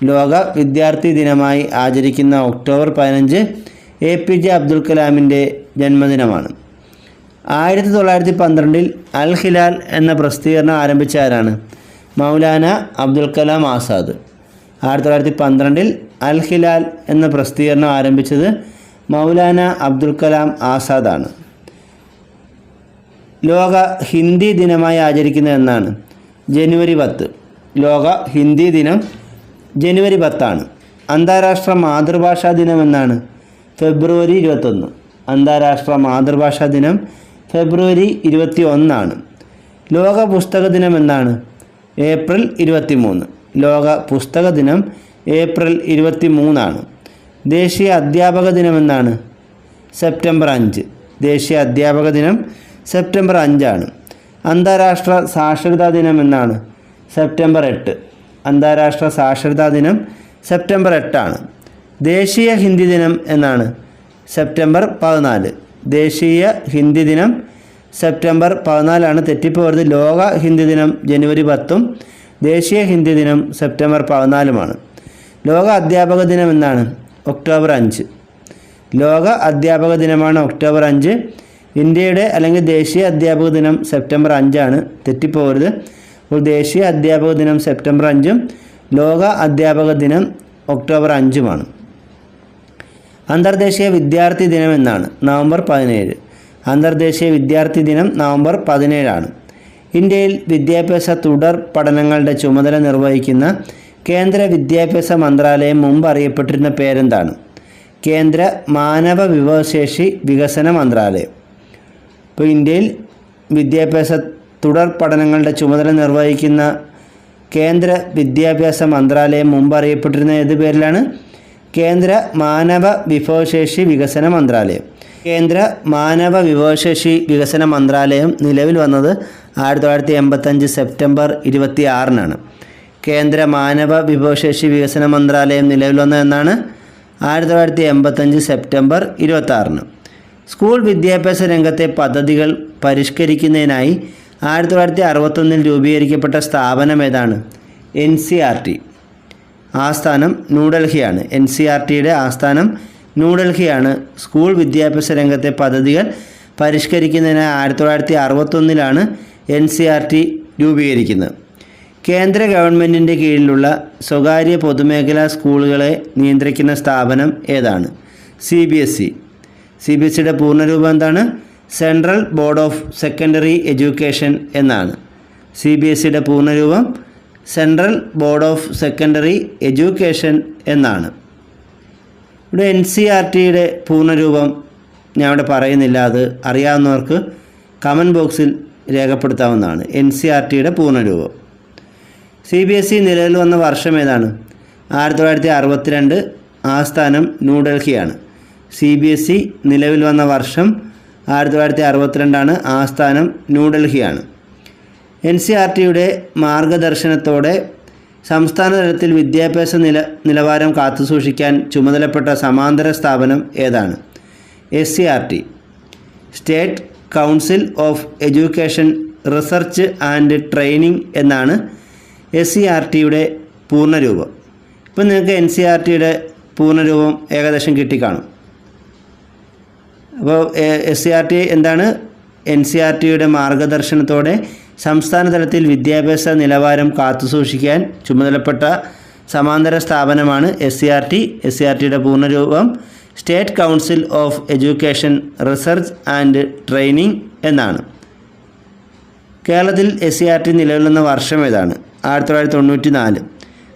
S1: ലോക വിദ്യാർത്ഥി ദിനമായി ആചരിക്കുന്ന ഒക്ടോബർ 15 APJ അബ്ദുൽ കലാമിൻ്റെ ജന്മദിനമാണ്. 1912 അൽ ഹിലാൽ എന്ന പ്രസിദ്ധീകരണം ആരംഭിച്ച ആരാണ്? മൗലാന അബ്ദുൽ കലാം ആസാദ്. 1912 അൽ ഹിലാൽ എന്ന പ്രസിദ്ധീകരണം ആരംഭിച്ചത് മൗലാന അബ്ദുൽ കലാം ആസാദാണ്. ലോക ഹിന്ദി ദിനമായി ആചരിക്കുന്നത് എന്നാണ്? ജനുവരി 10. ലോക ഹിന്ദി ദിനം ജനുവരി 10 അന്താരാഷ്ട്ര മാതൃഭാഷാ ദിനം എന്നാണ്? ഫെബ്രുവരി 21. അന്താരാഷ്ട്ര മാതൃഭാഷാ ദിനം ഫെബ്രുവരി 21. ലോക പുസ്തക ദിനം എന്നാണ്? ഏപ്രിൽ 23. ലോക പുസ്തക ദിനം ഏപ്രിൽ 23. ദേശീയ അധ്യാപക ദിനം എന്നാണ്? സെപ്റ്റംബർ 5. ദേശീയ അധ്യാപക ദിനം സെപ്റ്റംബർ 5. അന്താരാഷ്ട്ര സാക്ഷരതാ ദിനം എന്നാണ്? സെപ്റ്റംബർ 8. അന്താരാഷ്ട്ര സാക്ഷരതാ ദിനം സെപ്റ്റംബർ 8. ദേശീയ ഹിന്ദി ദിനം എന്നാണ്? സെപ്റ്റംബർ 14. ദേശീയ ഹിന്ദി ദിനം സെപ്റ്റംബർ 14. തെറ്റിപ്പോകരുത്. ലോക ഹിന്ദി ദിനം ജനുവരി 10 ദേശീയ ഹിന്ദി ദിനം സെപ്റ്റംബർ 14. ലോക അധ്യാപക ദിനം എന്നാണ്? ഒക്ടോബർ 5. ലോക അധ്യാപക ദിനമാണ് ഒക്ടോബർ 5. ഇന്ത്യയുടെ അല്ലെങ്കിൽ ദേശീയ അധ്യാപക ദിനം സെപ്റ്റംബർ 5. തെറ്റിപ്പോകരുത്. അപ്പോൾ ദേശീയ അധ്യാപക ദിനം സെപ്റ്റംബർ 5 ലോക അധ്യാപക ദിനം ഒക്ടോബർ 5. അന്തർദേശീയ വിദ്യാർത്ഥി ദിനം എന്നാണ്? നവംബർ 17. അന്തർദേശീയ വിദ്യാർത്ഥി ദിനം നവംബർ 17. ഇന്ത്യയിൽ വിദ്യാഭ്യാസ തുടർ പഠനങ്ങളുടെ ചുമതല നിർവഹിക്കുന്ന കേന്ദ്ര വിദ്യാഭ്യാസ മന്ത്രാലയം മുമ്പ് അറിയപ്പെട്ടിരുന്ന പേരെന്താണ്? കേന്ദ്ര മാനവ വിഭവശേഷി വികസന മന്ത്രാലയം. ഇപ്പോൾ ഇന്ത്യയിൽ വിദ്യാഭ്യാസ തുടർ പഠനങ്ങളുടെ ചുമതല നിർവഹിക്കുന്ന കേന്ദ്ര വിദ്യാഭ്യാസ മന്ത്രാലയം മുമ്പ് അറിയപ്പെട്ടിരുന്ന ഏത് പേരിലാണ്? കേന്ദ്ര മാനവ വിഭവശേഷി വികസന മന്ത്രാലയം. കേന്ദ്ര മാനവ വിഭവശേഷി വികസന മന്ത്രാലയം നിലവിൽ വന്നത് 1985 സെപ്റ്റംബർ 26. കേന്ദ്ര മാനവ വിഭവശേഷി വികസന മന്ത്രാലയം നിലവിൽ വന്നത് എന്നാണ്? 1985 സെപ്റ്റംബർ 26. സ്കൂൾ വിദ്യാഭ്യാസ രംഗത്തെ പദ്ധതികൾ പരിഷ്കരിക്കുന്നതിനായി 1961 രൂപീകരിക്കപ്പെട്ട സ്ഥാപനം ഏതാണ്? NCERT. ആസ്ഥാനം ന്യൂഡൽഹിയാണ്. NCERTയുടെ ആസ്ഥാനം ന്യൂഡൽഹിയാണ്. സ്കൂൾ വിദ്യാഭ്യാസ രംഗത്തെ പദ്ധതികൾ പരിഷ്കരിക്കുന്നതിനായി 1961 NCERT രൂപീകരിക്കുന്നത്. കേന്ദ്ര ഗവൺമെൻറ്റിൻ്റെ കീഴിലുള്ള സ്വകാര്യ പൊതുമേഖലാ സ്കൂളുകളെ നിയന്ത്രിക്കുന്ന സ്ഥാപനം ഏതാണ്? CBSE. CBSEയുടെ പൂർണ്ണരൂപം എന്താണ്? Central board of secondary education എന്നാണ്. CBSEയുടെ പൂർണ്ണരൂപം central board of secondary education എന്നാണ്. ഇവിടെ NCERTയുടെ പൂർണ്ണരൂപം ഞാൻ ഇവിടെ പറയുന്നില്ല, അത് അറിയാവുന്നവർക്ക് കമൻറ്റ് ബോക്സിൽ രേഖപ്പെടുത്താവുന്നതാണ്. NCERTയുടെ പൂർണ്ണരൂപം. CBSE നിലവിൽ വന്ന വർഷം ഏതാണ്? 1962. ആസ്ഥാനം ന്യൂഡൽഹിയാണ്. CBSE നിലവിൽ വന്ന വർഷം 1962. ആസ്ഥാനം ന്യൂഡൽഹിയാണ്. NCERTയുടെ മാർഗദർശനത്തോടെ സംസ്ഥാന തലത്തിൽ വിദ്യാഭ്യാസ നിലവാരം കാത്തുസൂക്ഷിക്കാൻ ചുമതലപ്പെട്ട സമാന്തര സ്ഥാപനം ഏതാണ്? SCERT. State council of education research and training എന്നാണ് SCERTയുടെ പൂർണ്ണരൂപം. ഇപ്പം നിങ്ങൾക്ക് NCERTയുടെ പൂർണ്ണരൂപം ഏകദേശം കിട്ടിക്കാണും. അപ്പോൾ SCERT എന്താണ്? NCERTയുടെ മാർഗദർശനത്തോടെ സംസ്ഥാന തലത്തിൽ വിദ്യാഭ്യാസ നിലവാരം കാത്തുസൂക്ഷിക്കാൻ ചുമതലപ്പെട്ട സമാന്തര സ്ഥാപനമാണ് SCERT. SCERTയുടെ പൂർണ്ണരൂപം state council of education research and training എന്നാണ്. കേരളത്തിൽ SCERT നിലവിൽ വന്ന വർഷം ഏതാണ്? 1994.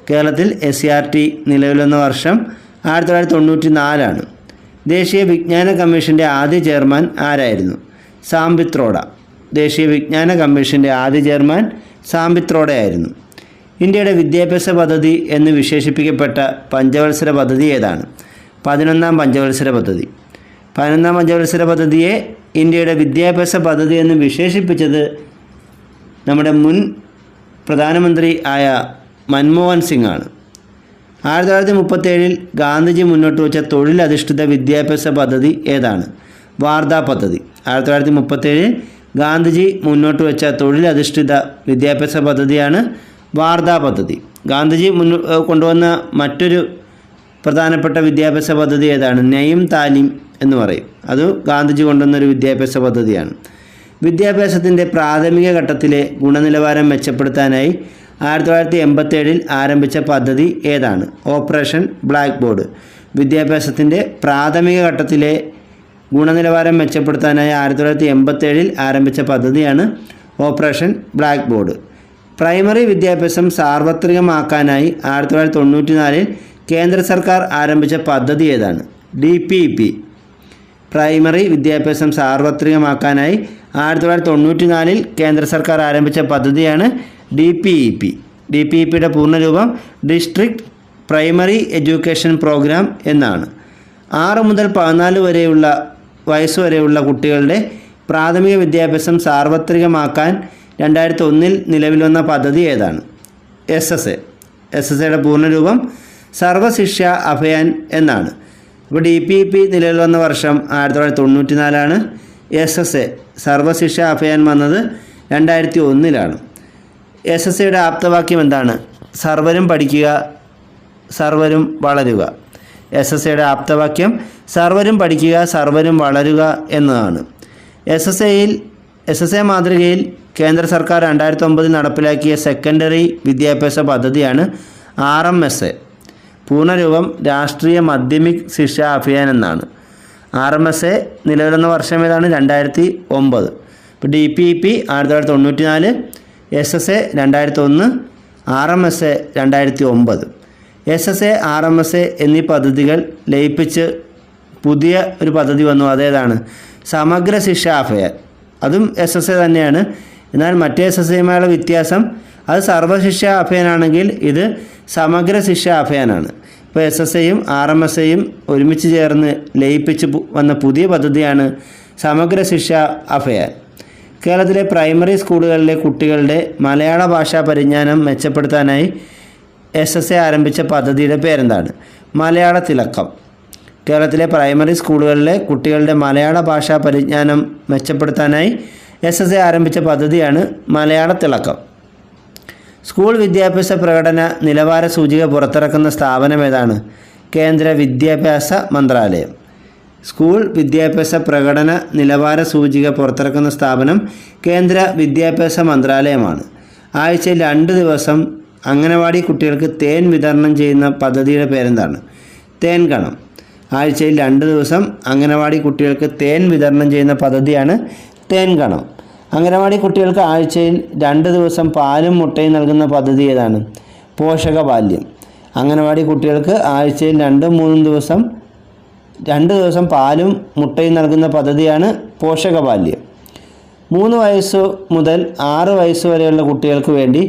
S1: കേരളത്തിൽ SCERT നിലവിൽ വന്ന വർഷം 1994. ദേശീയ വിജ്ഞാന കമ്മീഷൻ്റെ ആദ്യ ചെയർമാൻ ആരായിരുന്നു? സാംബിത് റോഡ. ദേശീയ വിജ്ഞാന കമ്മീഷൻ്റെ ആദ്യ ചെയർമാൻ സാംബിത് റോഡയായിരുന്നു. ഇന്ത്യയുടെ വിദ്യാഭ്യാസ പദ്ധതി എന്ന് വിശേഷിപ്പിക്കപ്പെട്ട പഞ്ചവത്സര പദ്ധതി ഏതാണ്? 11ാം പഞ്ചവത്സര പദ്ധതി. 11ാം പഞ്ചവത്സര പദ്ധതിയെ ഇന്ത്യയുടെ വിദ്യാഭ്യാസ പദ്ധതി എന്ന് വിശേഷിപ്പിച്ചത് നമ്മുടെ മുൻ പ്രധാനമന്ത്രി ആയ മൻമോഹൻ സിംഗ് ആണ്. 1937 ഗാന്ധിജി മുന്നോട്ട് വെച്ച തൊഴിലധിഷ്ഠിത വിദ്യാഭ്യാസ പദ്ധതി ഏതാണ്? വാർധ പദ്ധതി. 1937 ഗാന്ധിജി മുന്നോട്ട് വെച്ച തൊഴിലധിഷ്ഠിത വിദ്യാഭ്യാസ പദ്ധതിയാണ് വാർധ പദ്ധതി. ഗാന്ധിജി കൊണ്ടുവന്ന മറ്റൊരു പ്രധാനപ്പെട്ട വിദ്യാഭ്യാസ പദ്ധതി ഏതാണ്? നയിം താലിം എന്ന് പറയും. അത് ഗാന്ധിജി കൊണ്ടുവന്നൊരു വിദ്യാഭ്യാസ പദ്ധതിയാണ്. വിദ്യാഭ്യാസത്തിൻ്റെ പ്രാഥമിക ഘട്ടത്തിലെ ഗുണനിലവാരം മെച്ചപ്പെടുത്താനായി 1987 ആരംഭിച്ച പദ്ധതി ഏതാണ്? Operation black board. വിദ്യാഭ്യാസത്തിൻ്റെ പ്രാഥമിക ഘട്ടത്തിലെ ഗുണനിലവാരം മെച്ചപ്പെടുത്താനായി 1987 ആരംഭിച്ച പദ്ധതിയാണ് ഓപ്പറേഷൻ ബ്ലാക്ക് ബോർഡ്. പ്രൈമറി വിദ്യാഭ്യാസം സാർവത്രികമാക്കാനായി 1994 കേന്ദ്ര സർക്കാർ ആരംഭിച്ച പദ്ധതി ഏതാണ്? DPEP. പ്രൈമറി വിദ്യാഭ്യാസം സാർവത്രികമാക്കാനായി 1994 കേന്ദ്ര സർക്കാർ ആരംഭിച്ച പദ്ധതിയാണ് DPEP. DPEPയുടെ പൂർണ്ണരൂപം ഡിസ്ട്രിക്ട് പ്രൈമറി എഡ്യൂക്കേഷൻ പ്രോഗ്രാം എന്നാണ്. 6 മുതൽ 14 വയസ്സുവരെയുള്ള കുട്ടികളുടെ പ്രാഥമിക വിദ്യാഭ്യാസം സാർവത്രികമാക്കാൻ 2001 നിലവിൽ വന്ന പദ്ധതി ഏതാണ്? SSA. SSAയുടെ പൂർണ്ണരൂപം സർവശിക്ഷ അഭിയാൻ എന്നാണ്. ഇപ്പോൾ DPEP നിലവിൽ വന്ന വർഷം 1994. SSA സർവശിക്ഷ അഭിയാൻ വന്നത് 2001. SSAയുടെ ആപ്തവാക്യം എന്താണ്? സർവരും പഠിക്കുക, സർവരും വളരുക. SSAയുടെ ആപ്തവാക്യം സർവരും പഠിക്കുക, സർവരും വളരുക എന്നതാണ്. SSA മാതൃകയിൽ കേന്ദ്ര സർക്കാർ 2009 നടപ്പിലാക്കിയ സെക്കൻഡറി വിദ്യാഭ്യാസ പദ്ധതിയാണ് RMSA. പൂർണ്ണരൂപം രാഷ്ട്രീയ മാധ്യമിക് ശിക്ഷാ അഭിയാൻ എന്നാണ്. RMSA നിലവിൽ വന്ന വർഷം ഏതാണ്? 2009. ഇപ്പോൾ DPEP 1994, SSA 2001, RMSA 2009. SSA, RMSA എന്നീ പദ്ധതികൾ ലയിപ്പിച്ച് പുതിയ ഒരു പദ്ധതി വന്നു. അതേതാണ്? സമഗ്ര ശിക്ഷാ അഭിയാൻ. അതും SSA തന്നെയാണ്. എന്നാൽ മറ്റേ SSAയുമായുള്ള വ്യത്യാസം, അത് സർവശിക്ഷാ അഭിയാനാണെങ്കിൽ ഇത് സമഗ്ര ശിക്ഷാ അഭിയാനാണ്. ഇപ്പോൾ SSAയും RMSAയും ഒരുമിച്ച് ചേർന്ന് ലയിപ്പിച്ച് വന്ന പുതിയ പദ്ധതിയാണ് സമഗ്ര ശിക്ഷാ അഭിയാൻ. കേരളത്തിലെ പ്രൈമറി സ്കൂളുകളിലെ കുട്ടികളുടെ മലയാള ഭാഷാ പരിജ്ഞാനം മെച്ചപ്പെടുത്താനായി SSA ആരംഭിച്ച പദ്ധതിയുടെ പേരെന്താണ്? മലയാള തിലക്കം. കേരളത്തിലെ പ്രൈമറി സ്കൂളുകളിലെ കുട്ടികളുടെ മലയാള ഭാഷാ പരിജ്ഞാനം മെച്ചപ്പെടുത്താനായി SSA ആരംഭിച്ച പദ്ധതിയാണ് മലയാള തിലക്കം. സ്കൂൾ വിദ്യാഭ്യാസ പ്രകടന നിലവാര സൂചിക പുറത്തിറക്കുന്ന സ്ഥാപനം ഏതാണ്? കേന്ദ്ര വിദ്യാഭ്യാസ മന്ത്രാലയം. സ്കൂൾ വിദ്യാഭ്യാസ പ്രകടന നിലവാര സൂചിക പുറത്തിറക്കുന്ന സ്ഥാപനം കേന്ദ്ര വിദ്യാഭ്യാസ മന്ത്രാലയമാണ്. ആഴ്ചയിൽ 2 ദിവസം അംഗനവാടി കുട്ടികൾക്ക് തേൻ വിതരണം ചെയ്യുന്ന പദ്ധതിയുടെ പേരെന്താണ്? തേൻകണം. ആഴ്ചയിൽ 2 ദിവസം അംഗനവാടി കുട്ടികൾക്ക് തേൻ വിതരണം ചെയ്യുന്ന പദ്ധതിയാണ് തേൻകണം. അംഗനവാടി കുട്ടികൾക്ക് ആഴ്ചയിൽ 2 ദിവസം പാലും മുട്ടയും നൽകുന്ന പദ്ധതി ഏതാണ്? പോഷകബാല്യം. അംഗനവാടി കുട്ടികൾക്ക് ആഴ്ചയിൽ 2 ദിവസം പാലും മുട്ടയും നൽകുന്ന പദ്ധതിയാണ് പോഷകബാല്യം. 3 വയസ്സ് മുതൽ 6 വയസ്സ് വരെയുള്ള കുട്ടികൾക്ക് വേണ്ടി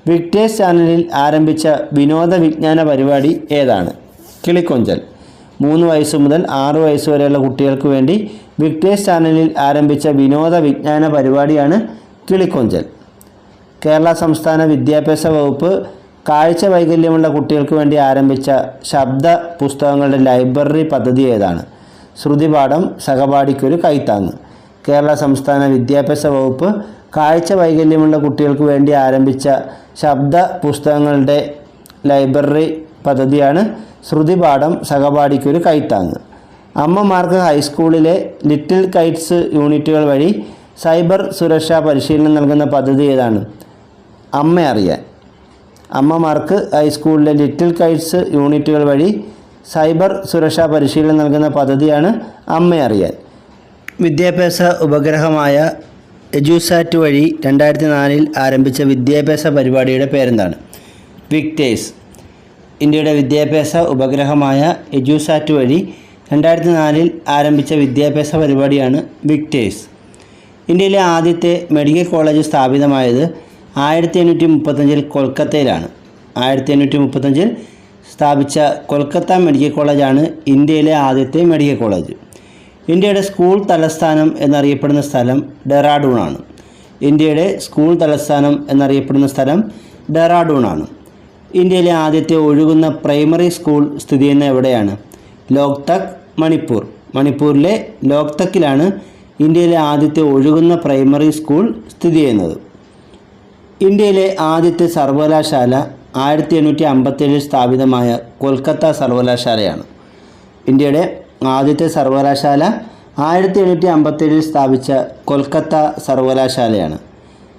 S1: വിക്ടേഴ്സ് ചാനലിൽ ആരംഭിച്ച വിനോദ വിജ്ഞാന പരിപാടി ഏതാണ്? കിളിക്കൊഞ്ചൽ. 3 വയസ്സ് മുതൽ 6 വയസ്സ് വരെയുള്ള കുട്ടികൾക്ക് വേണ്ടി വിക്ടേഴ്സ് ചാനലിൽ ആരംഭിച്ച വിനോദ വിജ്ഞാന പരിപാടിയാണ് കിളിക്കൊഞ്ചൽ. കേരള സംസ്ഥാന വിദ്യാഭ്യാസ വകുപ്പ് കാഴ്ച വൈകല്യമുള്ള കുട്ടികൾക്ക് വേണ്ടി ആരംഭിച്ച ശബ്ദ പുസ്തകങ്ങളുടെ ലൈബ്രറി പദ്ധതി ഏതാണ്? ശ്രുതിപാഠം സഹപാഠിക്കൊരു കൈത്താങ്ങ്. കേരള സംസ്ഥാന വിദ്യാഭ്യാസ വകുപ്പ് കാഴ്ച വൈകല്യമുള്ള കുട്ടികൾക്ക് വേണ്ടി ആരംഭിച്ച ശബ്ദ പുസ്തകങ്ങളുടെ ലൈബ്രറി പദ്ധതിയാണ് ശ്രുതിപാഠം സഹപാഠിക്കൊരു കൈത്താങ്ങ്. അമ്മമാർക്ക് ഹൈസ്കൂളിലെ ലിറ്റിൽ കൈറ്റ്സ് യൂണിറ്റുകൾ വഴി സൈബർ സുരക്ഷാ പരിശീലനം നൽകുന്ന പദ്ധതി ഏതാണ്? അമ്മ അറിയാൻ. അമ്മമാർക്ക് ഹൈസ്കൂളിലെ ലിറ്റിൽ കൈറ്റ്സ് യൂണിറ്റുകൾ വഴി സൈബർ സുരക്ഷാ പരിശീലനം നൽകുന്ന പദ്ധതിയാണ് അമ്മ അറിയാൻ. വിദ്യാഭ്യാസ ഉപഗ്രഹമായ എജുസാറ്റ് വഴി 2004 ആരംഭിച്ച വിദ്യാഭ്യാസ പരിപാടിയുടെ പേരെന്താണ്? വിക്ടേഴ്സ്. ഇന്ത്യയുടെ വിദ്യാഭ്യാസ ഉപഗ്രഹമായ എജുസാറ്റ് വഴി 2004 ആരംഭിച്ച വിദ്യാഭ്യാസ പരിപാടിയാണ് വിക്ടേഴ്സ്. ഇന്ത്യയിലെ ആദ്യത്തെ മെഡിക്കൽ കോളേജ് സ്ഥാപിതമായത് 1835 കൊൽക്കത്തയിലാണ്. 1835 സ്ഥാപിച്ച കൊൽക്കത്ത മെഡിക്കൽ കോളേജാണ് ഇന്ത്യയിലെ ആദ്യത്തെ മെഡിക്കൽ കോളേജ്. ഇന്ത്യയുടെ സ്കൂൾ തലസ്ഥാനം എന്നറിയപ്പെടുന്ന സ്ഥലം ഡെറാഡൂണാണ്. ഇന്ത്യയുടെ സ്കൂൾ തലസ്ഥാനം എന്നറിയപ്പെടുന്ന സ്ഥലം ഡെറാഡൂണാണ്. ഇന്ത്യയിലെ ആദ്യത്തെ ഒഴുകുന്ന പ്രൈമറി സ്കൂൾ സ്ഥിതി ചെയ്യുന്ന എവിടെയാണ്? ലോക്തക്, മണിപ്പൂർ. മണിപ്പൂരിലെ ലോക്തക്കിലാണ് ഇന്ത്യയിലെ ആദ്യത്തെ ഒഴുകുന്ന പ്രൈമറി സ്കൂൾ സ്ഥിതി ചെയ്യുന്നത്. ഇന്ത്യയിലെ ആദ്യത്തെ സർവകലാശാല 1857 സ്ഥാപിതമായ കൊൽക്കത്ത സർവകലാശാലയാണ്. ഇന്ത്യയുടെ ആദ്യത്തെ സർവകലാശാല 1857 സ്ഥാപിച്ച കൊൽക്കത്ത സർവകലാശാലയാണ്.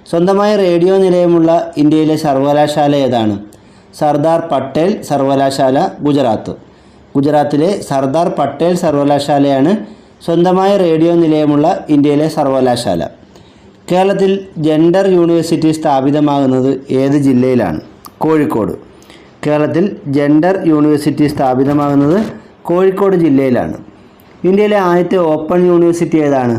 S1: സ്വന്തമായ റേഡിയോ നിലയമുള്ള ഇന്ത്യയിലെ സർവകലാശാല ഏതാണ്? സർദാർ പട്ടേൽ സർവകലാശാല, ഗുജറാത്ത്. ഗുജറാത്തിലെ സർദാർ പട്ടേൽ സർവകലാശാലയാണ് സ്വന്തമായ റേഡിയോ നിലയമുള്ള ഇന്ത്യയിലെ സർവകലാശാല. കേരളത്തിൽ ജെൻഡർ യൂണിവേഴ്സിറ്റി സ്ഥാപിതമാകുന്നത് ഏത് ജില്ലയിലാണ്? കോഴിക്കോട്. കേരളത്തിൽ ജെൻഡർ യൂണിവേഴ്സിറ്റി സ്ഥാപിതമാകുന്നത് കോഴിക്കോട് ജില്ലയിലാണ്. ഇന്ത്യയിലെ ആദ്യത്തെ ഓപ്പൺ യൂണിവേഴ്സിറ്റി ഏതാണ്?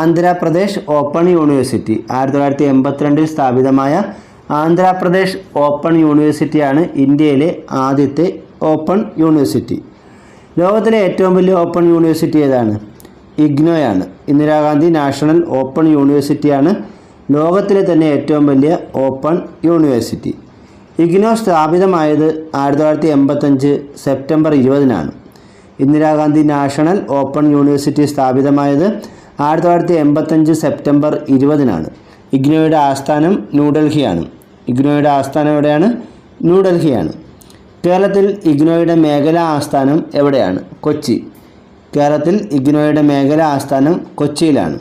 S1: Andhra Pradesh open university. 1982 സ്ഥാപിതമായ ആന്ധ്രാപ്രദേശ് ഓപ്പൺ യൂണിവേഴ്സിറ്റിയാണ് ഇന്ത്യയിലെ ആദ്യത്തെ ഓപ്പൺ യൂണിവേഴ്സിറ്റി. ലോകത്തിലെ ഏറ്റവും വലിയ ഓപ്പൺ യൂണിവേഴ്സിറ്റി ഏതാണ്? ഇഗ്നോയാണ്. ഇന്ദിരാഗാന്ധി നാഷണൽ ഓപ്പൺ യൂണിവേഴ്സിറ്റിയാണ് ലോകത്തിലെ തന്നെ ഏറ്റവും വലിയ ഓപ്പൺ യൂണിവേഴ്സിറ്റി. ഇഗ്നോ സ്ഥാപിതമായത് 1985 സെപ്റ്റംബർ 20-നാണ്. ഇന്ദിരാഗാന്ധി നാഷണൽ ഓപ്പൺ യൂണിവേഴ്സിറ്റി സ്ഥാപിതമായത് 1985 സെപ്റ്റംബർ 20-നാണ്. ഇഗ്നോയുടെ ആസ്ഥാനം ന്യൂഡൽഹിയാണ്. ഇഗ്നോയുടെ ആസ്ഥാനം എവിടെയാണ്? ന്യൂഡൽഹിയാണ്. കേരളത്തിൽ ഇഗ്നോയുടെ മേഖലാ ആസ്ഥാനം എവിടെയാണ്? കൊച്ചി. കേരളത്തിൽ ഇഗ്നോയുടെ മേഖലാ ആസ്ഥാനം കൊച്ചിയിലാണ്.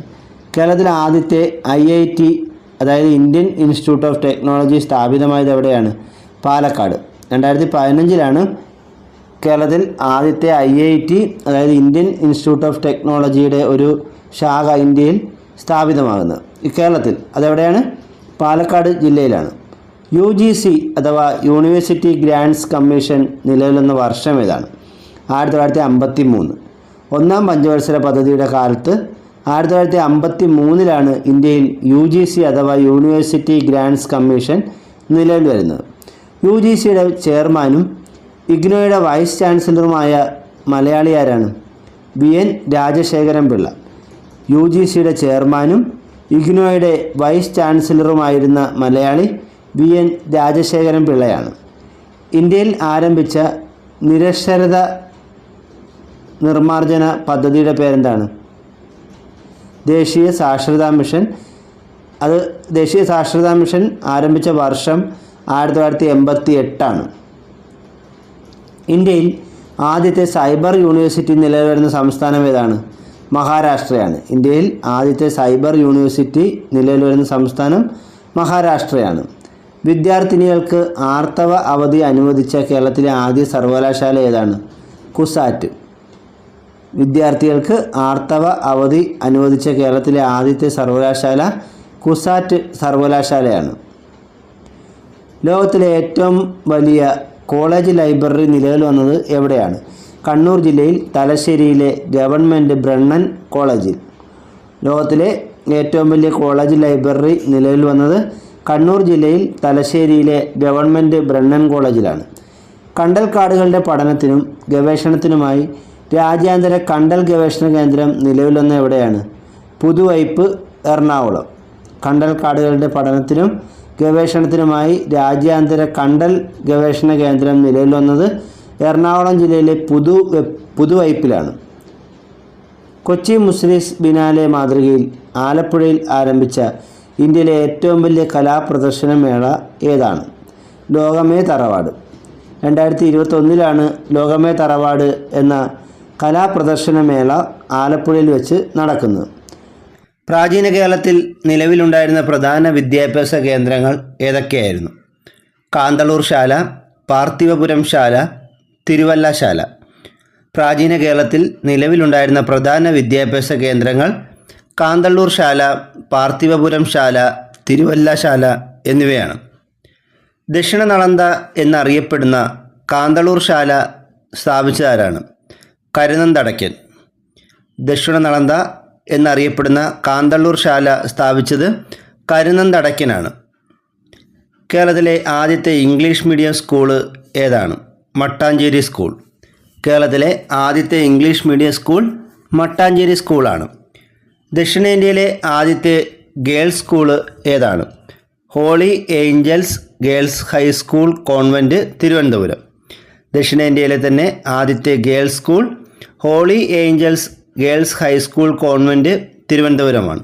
S1: കേരളത്തിലെ ആദ്യത്തെ IIT അതായത് ഇന്ത്യൻ ഇൻസ്റ്റിറ്റ്യൂട്ട് ഓഫ് ടെക്നോളജി സ്ഥാപിതമായത് എവിടെയാണ്? പാലക്കാട്. 2015 കേരളത്തിൽ ആദ്യത്തെ IIT അതായത് ഇന്ത്യൻ ഇൻസ്റ്റിറ്റ്യൂട്ട് ഓഫ് ടെക്നോളജിയുടെ ഒരു ശാഖ ഇന്ത്യയിൽ സ്ഥാപിതമാകുന്നത്. കേരളത്തിൽ അതെവിടെയാണ്? പാലക്കാട് ജില്ലയിലാണ്. UGC അഥവാ യൂണിവേഴ്സിറ്റി ഗ്രാൻറ്റ്സ് കമ്മീഷൻ നിലവിൽ വന്ന വർഷം ഏതാണ്? 1953. ഒന്നാം പഞ്ചവത്സര പദ്ധതിയുടെ കാലത്ത് 1953 ഇന്ത്യയിൽ UGC അഥവാ യൂണിവേഴ്സിറ്റി ഗ്രാൻറ്റ്സ് കമ്മീഷൻ നിലവിൽ വരുന്നത്. UGCയുടെ ചെയർമാനും ഇഗ്നോയുടെ വൈസ് ചാൻസലറുമായ മലയാളി ആരാണ്? VN രാജശേഖരൻ പിള്ള. UGCയുടെ ചെയർമാനും ഇഗ്നോയുടെ വൈസ് ചാൻസലറുമായിരുന്ന മലയാളി VN രാജശേഖരൻ പിള്ളയാണ്. ഇന്ത്യയിൽ ആരംഭിച്ച നിരക്ഷരത നിർമ്മാർജ്ജന പദ്ധതിയുടെ പേരെന്താണ്? ദേശീയ സാക്ഷരതാ മിഷൻ. ദേശീയ സാക്ഷരതാ മിഷൻ ആരംഭിച്ച വർഷം 1988. ഇന്ത്യയിൽ ആദ്യത്തെ സൈബർ യൂണിവേഴ്സിറ്റി നിലവിൽ വരുന്ന സംസ്ഥാനം ഏതാണ്? മഹാരാഷ്ട്രയാണ്. ഇന്ത്യയിൽ ആദ്യത്തെ സൈബർ യൂണിവേഴ്സിറ്റി നിലവിൽ വരുന്ന സംസ്ഥാനം മഹാരാഷ്ട്രയാണ്. വിദ്യാർത്ഥിനികൾക്ക് ആർത്തവ അവധി അനുവദിച്ച കേരളത്തിലെ ആദ്യ സർവകലാശാല ഏതാണ്? കുസാറ്റ്. വിദ്യാർത്ഥികൾക്ക് ആർത്തവ അവധി അനുവദിച്ച കേരളത്തിലെ ആദ്യത്തെ സർവകലാശാല കുസാറ്റ് സർവകലാശാലയാണ്. ലോകത്തിലെ ഏറ്റവും വലിയ കോളേജ് ലൈബ്രറി നിലവിൽ വന്നത് എവിടെയാണ്? കണ്ണൂർ ജില്ലയിൽ തലശ്ശേരിയിലെ ഗവൺമെൻറ് ബ്രണ്ണൻ കോളേജിൽ. ലോകത്തിലെ ഏറ്റവും വലിയ കോളേജ് ലൈബ്രറി നിലവിൽ വന്നത് കണ്ണൂർ ജില്ലയിൽ തലശ്ശേരിയിലെ ഗവൺമെൻറ് ബ്രണ്ണൻ കോളേജിലാണ്. കണ്ടൽക്കാടുകളുടെ പഠനത്തിനും ഗവേഷണത്തിനുമായി രാജ്യാന്തര കണ്ടൽ ഗവേഷണ കേന്ദ്രം നിലവിൽ വന്ന എവിടെയാണ്? പുതുവൈപ്പ്, എറണാകുളം. കണ്ടൽക്കാടുകളുടെ പഠനത്തിനും ഗവേഷണത്തിനുമായി രാജ്യാന്തര കണ്ടൽ ഗവേഷണ കേന്ദ്രം നിലവിൽ വന്നത് എറണാകുളം ജില്ലയിലെ പുതുവൈപ്പിലാണ്. കൊച്ചി മുസ്ലിസ് ബിനാലെ മാതൃകയിൽ ആലപ്പുഴയിൽ ആരംഭിച്ച ഇന്ത്യയിലെ ഏറ്റവും വലിയ കലാപ്രദർശന മേള ഏതാണ്? ലോകമേ തറവാട്. 2021 ലോകമേ തറവാട് എന്ന കലാപ്രദർശന മേള ആലപ്പുഴയിൽ വെച്ച് നടക്കുന്നത്. പ്രാചീന കേരളത്തിൽ നിലവിലുണ്ടായിരുന്ന പ്രധാന വിദ്യാഭ്യാസ കേന്ദ്രങ്ങൾ ഏതൊക്കെയായിരുന്നു? കാന്തളൂർ ശാല, പാർത്ഥിവപുരം ശാല, തിരുവല്ല ശാല. പ്രാചീന കേരളത്തിൽ നിലവിലുണ്ടായിരുന്ന പ്രധാന വിദ്യാഭ്യാസ കേന്ദ്രങ്ങൾ കാന്തളൂർ ശാല, പാർത്ഥിവപുരം ശാല, തിരുവല്ല ശാല എന്നിവയാണ്. ദക്ഷിണ നളന്ദ എന്നറിയപ്പെടുന്ന കാന്തളൂർ ശാല സ്ഥാപിച്ചതാരാണ്? കരുനന്തടയ്ക്കൻ. ദക്ഷിണ നളന്ദ എന്നറിയപ്പെടുന്ന കാന്തളൂർ ശാല സ്ഥാപിച്ചത് കരുനന്തടയ്ക്കനാണ്. കേരളത്തിലെ ആദ്യത്തെ ഇംഗ്ലീഷ് മീഡിയം സ്കൂള് ഏതാണ്? മട്ടാഞ്ചേരി സ്കൂൾ. കേരളത്തിലെ ആദ്യത്തെ ഇംഗ്ലീഷ് മീഡിയം സ്കൂൾ മട്ടാഞ്ചേരി സ്കൂളാണ്. ദക്ഷിണേന്ത്യയിലെ ആദ്യത്തെ ഗേൾസ് സ്കൂള് ഏതാണ്? Holy Angels girls high school convent, Thiruvananthapuram. ദക്ഷിണേന്ത്യയിലെ തന്നെ ആദ്യത്തെ girls school Holy Angels girls high school convent, തിരുവനന്തപുരമാണ്.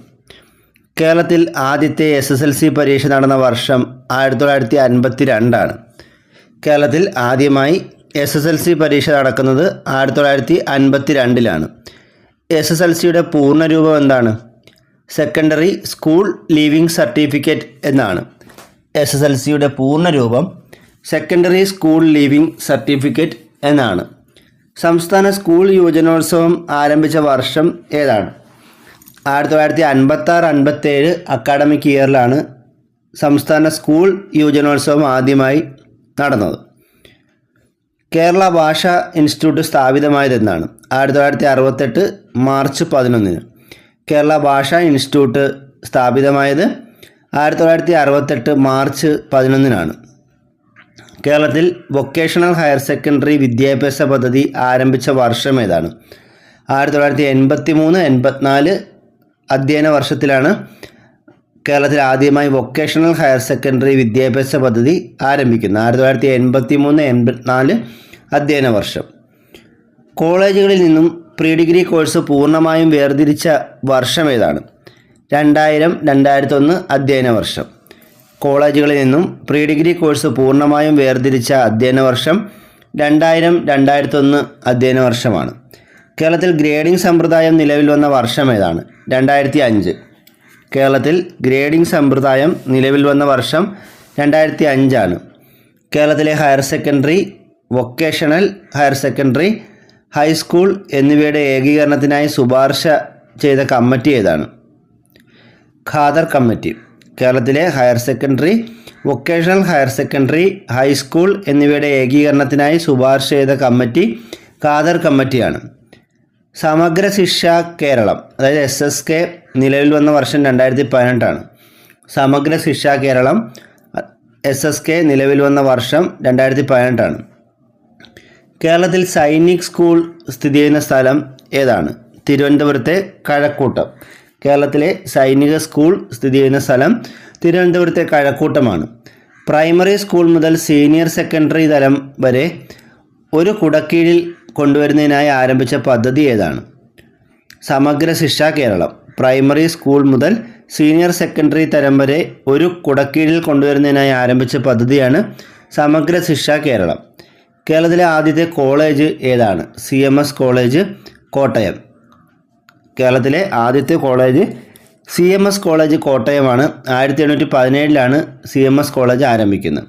S1: കേരളത്തിൽ ആദ്യത്തെ SSLC പരീക്ഷ നടന്ന വർഷം 1952. കേരളത്തിൽ ആദ്യമായി SSLC പരീക്ഷ നടക്കുന്നത് 1952. SSLCയുടെ പൂർണ്ണരൂപം എന്താണ്? സെക്കൻഡറി സ്കൂൾ ലീവിംഗ് സർട്ടിഫിക്കറ്റ് എന്നാണ്. SSLCയുടെ പൂർണ്ണരൂപം സെക്കൻഡറി സ്കൂൾ ലീവിംഗ് സർട്ടിഫിക്കറ്റ് എന്നാണ്. സംസ്ഥാന സ്കൂൾ യുവജനോത്സവം ആരംഭിച്ച വർഷം ഏതാണ്? 1956-57 അക്കാഡമിക് ഇയറിലാണ് സംസ്ഥാന സ്കൂൾ യുവജനോത്സവം ആദ്യമായി നടന്നത്. കേരള ഭാഷാ ഇൻസ്റ്റിറ്റ്യൂട്ട് സ്ഥാപിതമായതെന്നാണ്? 1968 മാർച്ച് 11. കേരള ഭാഷാ ഇൻസ്റ്റിറ്റ്യൂട്ട് സ്ഥാപിതമായത് 1968 മാർച്ച് 11. കേരളത്തിൽ വൊക്കേഷണൽ ഹയർ സെക്കൻഡറി വിദ്യാഭ്യാസ പദ്ധതി ആരംഭിച്ച വർഷം ഏതാണ്? 1983-84 അധ്യയന വർഷത്തിലാണ് കേരളത്തിൽ ആദ്യമായി വൊക്കേഷണൽ ഹയർ സെക്കൻഡറി വിദ്യാഭ്യാസ പദ്ധതി ആരംഭിക്കുന്നത്. 1983-84 അധ്യയന വർഷം. കോളേജുകളിൽ നിന്നും പ്രീ ഡിഗ്രി കോഴ്സ് പൂർണ്ണമായും വേർതിരിച്ച വർഷം ഏതാണ്? 2000-2001 അധ്യയന വർഷം. കോളേജുകളിൽ നിന്നും പ്രീ ഡിഗ്രി കോഴ്സ് പൂർണ്ണമായും വേർതിരിച്ച അധ്യയന വർഷം 2000-2001 അധ്യയന വർഷമാണ്. കേരളത്തിൽ ഗ്രേഡിംഗ് സമ്പ്രദായം നിലവിൽ വന്ന വർഷം ഏതാണ്? 2005. കേരളത്തിൽ ഗ്രേഡിംഗ് സമ്പ്രദായം നിലവിൽ വന്ന വർഷം 2005. കേരളത്തിലെ higher secondary, vocational higher secondary, high school എന്നിവയുടെ ഏകീകരണത്തിനായി ശുപാർശ ചെയ്ത കമ്മിറ്റി ഏതാണ്? ഖാദർ കമ്മിറ്റി. കേരളത്തിലെ higher secondary, vocational higher secondary, high school എന്നിവയുടെ ഏകീകരണത്തിനായി ശുപാർശ ചെയ്ത കമ്മിറ്റി ഖാദർ കമ്മിറ്റിയാണ്. സമഗ്ര ശിക്ഷ കേരളം, അതായത് SSK നിലവിൽ വന്ന വർഷം 2018. സമഗ്ര ശിക്ഷ കേരളം SSK നിലവിൽ വന്ന വർഷം 2018. കേരളത്തിൽ സൈനിക് സ്കൂൾ സ്ഥിതി ചെയ്യുന്ന സ്ഥലം ഏതാണ്? തിരുവനന്തപുരത്തെ കഴക്കൂട്ടം. കേരളത്തിലെ സൈനിക സ്കൂൾ സ്ഥിതി ചെയ്യുന്ന സ്ഥലം തിരുവനന്തപുരത്തെ കഴക്കൂട്ടമാണ്. പ്രൈമറി സ്കൂൾ മുതൽ സീനിയർ സെക്കൻഡറി തലം വരെ ഒരു കുടക്കീഴിൽ കൊണ്ടുവരുന്നതിനായി ആരംഭിച്ച പദ്ധതി ഏതാണ്? സമഗ്ര ശിക്ഷ കേരളം. പ്രൈമറി സ്കൂൾ മുതൽ സീനിയർ സെക്കൻഡറി തലം വരെ ഒരു കുടക്കീഴിൽ കൊണ്ടുവരുന്നതിനായി ആരംഭിച്ച പദ്ധതിയാണ് സമഗ്ര ശിക്ഷ കേരളം. കേരളത്തിലെ ആദ്യത്തെ കോളേജ് ഏതാണ്? CMS college, Kottayam. കേരളത്തിലെ ആദ്യത്തെ കോളേജ് CMS കോളേജ് കോട്ടയമാണ്. 1817 CMS കോളേജ് ആരംഭിക്കുന്നത്.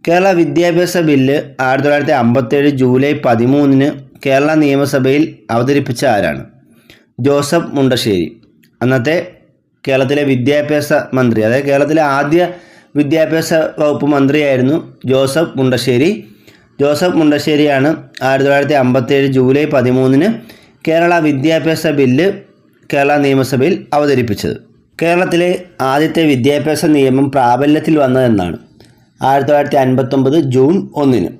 S1: കേരള വിദ്യാഭ്യാസ ബില്ല് 1957 ജൂലൈ 13 കേരള നിയമസഭയിൽ അവതരിപ്പിച്ച ആരാണ്? ജോസഫ് മുണ്ടശ്ശേരി. അന്നത്തെ കേരളത്തിലെ വിദ്യാഭ്യാസ മന്ത്രി, അതായത് കേരളത്തിലെ ആദ്യ വിദ്യാഭ്യാസ വകുപ്പ് മന്ത്രിയായിരുന്നു ജോസഫ് മുണ്ടശ്ശേരി. ജോസഫ് മുണ്ടശ്ശേരിയാണ് 1957 ജൂലൈ 13 കേരള വിദ്യാഭ്യാസ ബില്ല് കേരള നിയമസഭയിൽ അവതരിപ്പിച്ചത്. കേരളത്തിലെ ആദ്യത്തെ വിദ്യാഭ്യാസ നിയമം പ്രാബല്യത്തിൽ വന്നതെന്നാണ്? 1959 ജൂൺ 1.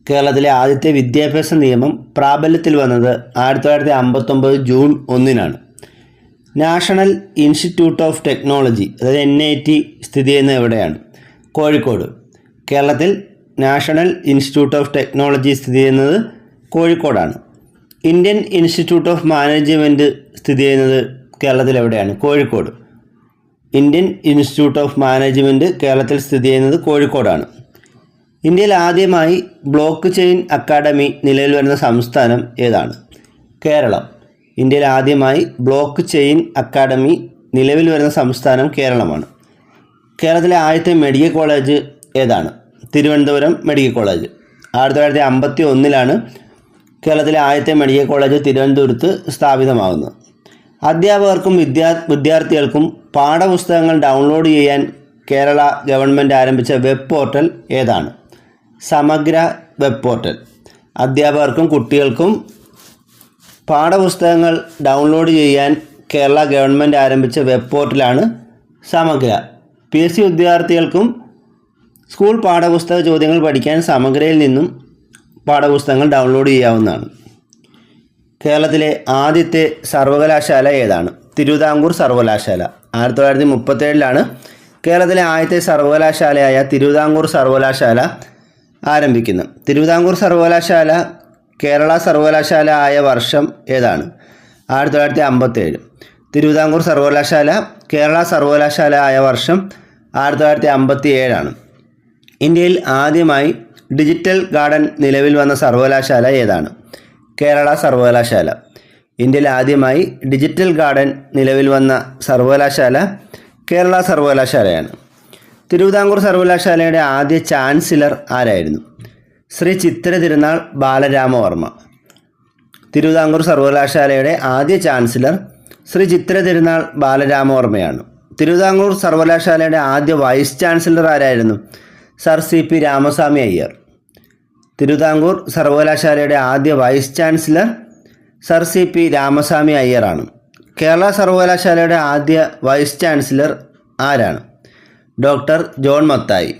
S1: കേരളത്തിലെ ആദ്യത്തെ വിദ്യാഭ്യാസ നിയമം പ്രാബല്യത്തിൽ വന്നത് 1959 June 1. National institute of technology, അതായത് NIT സ്ഥിതി ചെയ്യുന്നത് എവിടെയാണ്? കോഴിക്കോട്. കേരളത്തിൽ നാഷണൽ ഇൻസ്റ്റിറ്റ്യൂട്ട് ഓഫ് ടെക്നോളജി സ്ഥിതി ചെയ്യുന്നത് കോഴിക്കോടാണ്. ഇന്ത്യൻ ഇൻസ്റ്റിറ്റ്യൂട്ട് ഓഫ് മാനേജ്മെൻറ്റ് സ്ഥിതി ചെയ്യുന്നത് കേരളത്തിൽ എവിടെയാണ്? Kozhikode. Indian institute of management കേരളത്തിൽ സ്ഥിതി ചെയ്യുന്നത് കോഴിക്കോടാണ്. ഇന്ത്യയിൽ ആദ്യമായി ബ്ലോക്ക് ചെയിൻ അക്കാഡമി നിലവിൽ വരുന്ന സംസ്ഥാനം ഏതാണ്? കേരളം. ഇന്ത്യയിൽ ആദ്യമായി ബ്ലോക്ക് ചെയിൻ അക്കാഡമി നിലവിൽ വരുന്ന സംസ്ഥാനം കേരളമാണ്. കേരളത്തിലെ ആദ്യത്തെ മെഡിക്കൽ കോളേജ് ഏതാണ്? Thiruvananthapuram medical college. 1951 കേരളത്തിലെ ആദ്യത്തെ മെഡിക്കൽ കോളേജ് തിരുവനന്തപുരത്ത് സ്ഥാപിതമാകുന്നത്. അധ്യാപകർക്കും വിദ്യാർത്ഥികൾക്കും പാഠപുസ്തകങ്ങൾ ഡൗൺലോഡ് ചെയ്യാൻ കേരള ഗവൺമെൻറ് ആരംഭിച്ച വെബ് പോർട്ടൽ ഏതാണ്? സമഗ്ര വെബ് പോർട്ടൽ. അധ്യാപകർക്കും കുട്ടികൾക്കും പാഠപുസ്തകങ്ങൾ ഡൗൺലോഡ് ചെയ്യാൻ കേരള ഗവൺമെൻറ് ആരംഭിച്ച വെബ് പോർട്ടലാണ് സമഗ്ര. PSC ഉദ്യോഗാർത്ഥികൾക്കും സ്കൂൾ പാഠപുസ്തക ചോദ്യങ്ങൾ പഠിക്കാൻ സമഗ്രയിൽ നിന്നും പാഠപുസ്തകങ്ങൾ ഡൗൺലോഡ് ചെയ്യാവുന്നതാണ്. കേരളത്തിലെ ആദ്യത്തെ സർവകലാശാല ഏതാണ്? തിരുവിതാംകൂർ സർവകലാശാല. 1937 കേരളത്തിലെ ആദ്യത്തെ സർവകലാശാലയായ തിരുവിതാംകൂർ സർവകലാശാല ആരംഭിക്കുന്നത്. തിരുവിതാംകൂർ സർവകലാശാല കേരള സർവകലാശാല ആയ വർഷം ഏതാണ്? 1957. തിരുവിതാംകൂർ സർവകലാശാല കേരള സർവകലാശാല ആയ വർഷം 1957. ഇന്ത്യയിൽ ആദ്യമായി ഡിജിറ്റൽ ഗാർഡൻ നിലവിൽ വന്ന സർവകലാശാല ഏതാണ്? കേരള സർവകലാശാല. ഇന്ത്യയിൽ ആദ്യമായി ഡിജിറ്റൽ ഗാർഡൻ നിലവിൽ വന്ന സർവകലാശാല കേരള സർവകലാശാലയാണ്. തിരുവിതാംകൂർ സർവകലാശാലയുടെ ആദ്യ ചാൻസലർ ആരായിരുന്നു? ശ്രീ ചിത്തിര തിരുനാൾ ബാലരാമവർമ്മ. തിരുവിതാംകൂർ സർവകലാശാലയുടെ ആദ്യ ചാൻസലർ ശ്രീ ചിത്തിര തിരുനാൾ ബാലരാമവർമ്മയാണ്. തിരുവിതാംകൂർ സർവകലാശാലയുടെ ആദ്യ വൈസ് ചാൻസലർ ആരായിരുന്നു? Sir CP Ramaswamy Iyer. തിരുവിതാംകൂർ സർവകലാശാലയുടെ ആദ്യ vice chancellor Sir CP Ramaswamy അയ്യറാണ്. കേരള സർവകലാശാലയുടെ ആദ്യ വൈസ് ചാൻസലർ ആരാണ്? Doctor John Mathai.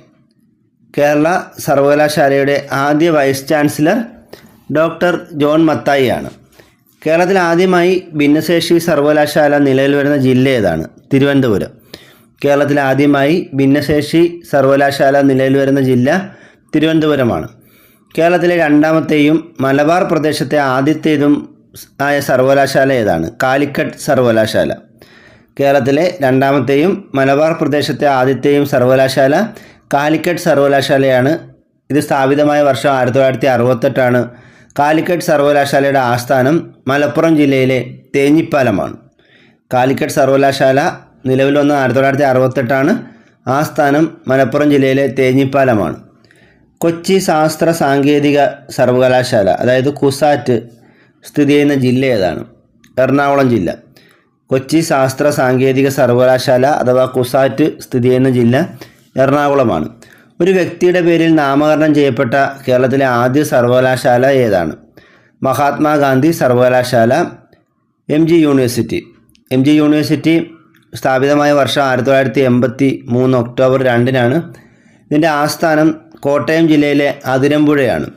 S1: കേരള സർവകലാശാലയുടെ ആദ്യ vice chancellor doctor John Mathai ആണ്. കേരളത്തിൽ ആദ്യമായി ഭിന്നശേഷി സർവകലാശാല നിലവിൽ വരുന്ന ജില്ല ഏതാണ്? തിരുവനന്തപുരം. കേരളത്തിൽ ആദ്യമായി ഭിന്നശേഷി സർവകലാശാല നിലവിൽ വരുന്ന ജില്ല തിരുവനന്തപുരമാണ്. കേരളത്തിലെ രണ്ടാമത്തെയും മലബാർ പ്രദേശത്തെ ആദ്യത്തേതും ആയ സർവകലാശാല ഏതാണ്? കാലിക്കറ്റ് സർവകലാശാല. കേരളത്തിലെ രണ്ടാമത്തെയും മലബാർ പ്രദേശത്തെ ആദ്യത്തെയും സർവകലാശാല കാലിക്കറ്റ് സർവകലാശാലയാണ്. ഇത് സ്ഥാപിതമായ വർഷം 1968. കാലിക്കറ്റ് സർവകലാശാലയുടെ ആസ്ഥാനം മലപ്പുറം ജില്ലയിലെ തേഞ്ഞിപ്പാലമാണ്. കാലിക്കറ്റ് സർവകലാശാല നിലവിൽ വന്ന 1968. ആസ്ഥാനം മലപ്പുറം ജില്ലയിലെ തേഞ്ഞിപ്പാലമാണ്. കൊച്ചി ശാസ്ത്ര സാങ്കേതിക സർവകലാശാല, അതായത് കുസാറ്റ്, സ്ഥിതി ചെയ്യുന്ന ജില്ല ഏതാണ്? എറണാകുളം ജില്ല. കൊച്ചി ശാസ്ത്ര സാങ്കേതിക സർവകലാശാല അഥവാ കുസാറ്റ് സ്ഥിതി ചെയ്യുന്ന ജില്ല എറണാകുളമാണ്. ഒരു വ്യക്തിയുടെ പേരിൽ നാമകരണം ചെയ്യപ്പെട്ട കേരളത്തിലെ ആദ്യ സർവകലാശാല ഏതാണ്? മഹാത്മാഗാന്ധി സർവകലാശാല, MG യൂണിവേഴ്സിറ്റി. MG യൂണിവേഴ്സിറ്റി സ്ഥാപിതമായ വർഷം 1983 ഒക്ടോബർ 2. ഇതിൻ്റെ ആസ്ഥാനം കോട്ടയം ജില്ലയിലെ അതിരമ്പുഴയാണ്.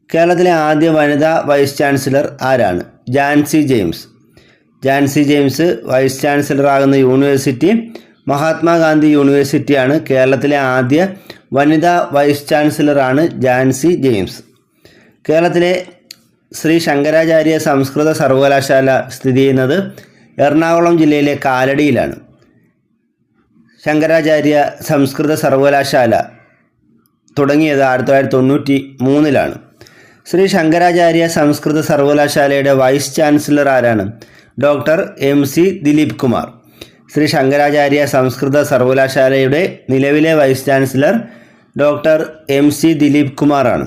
S1: കേരളത്തിലെ ആദ്യ വനിതാ വൈസ് ചാൻസലർ ആരാണ്? Jancy James. Jancy James vice chancellor ആകുന്ന യൂണിവേഴ്സിറ്റി മഹാത്മാഗാന്ധി യൂണിവേഴ്സിറ്റിയാണ്. കേരളത്തിലെ ആദ്യ വനിതാ വൈസ് ചാൻസലറാണ് ജാൻസി ജെയിംസ്. കേരളത്തിലെ ശ്രീ ശങ്കരാചാര്യ സംസ്കൃത സർവകലാശാല സ്ഥിതി ചെയ്യുന്നത് എറണാകുളം ജില്ലയിലെ കാലടിയിലാണ്. ശങ്കരാചാര്യ സംസ്കൃത സർവകലാശാല തുടങ്ങിയത് 1993. ശ്രീ ശങ്കരാചാര്യ സംസ്കൃത സർവകലാശാലയുടെ വൈസ് ചാൻസലർ ആരാണ്? Doctor MC Dileep Kumar. ശ്രീ ശങ്കരാചാര്യ സംസ്കൃത സർവകലാശാലയുടെ നിലവിലെ vice chancellor doctor MC Dileep കുമാറാണ്.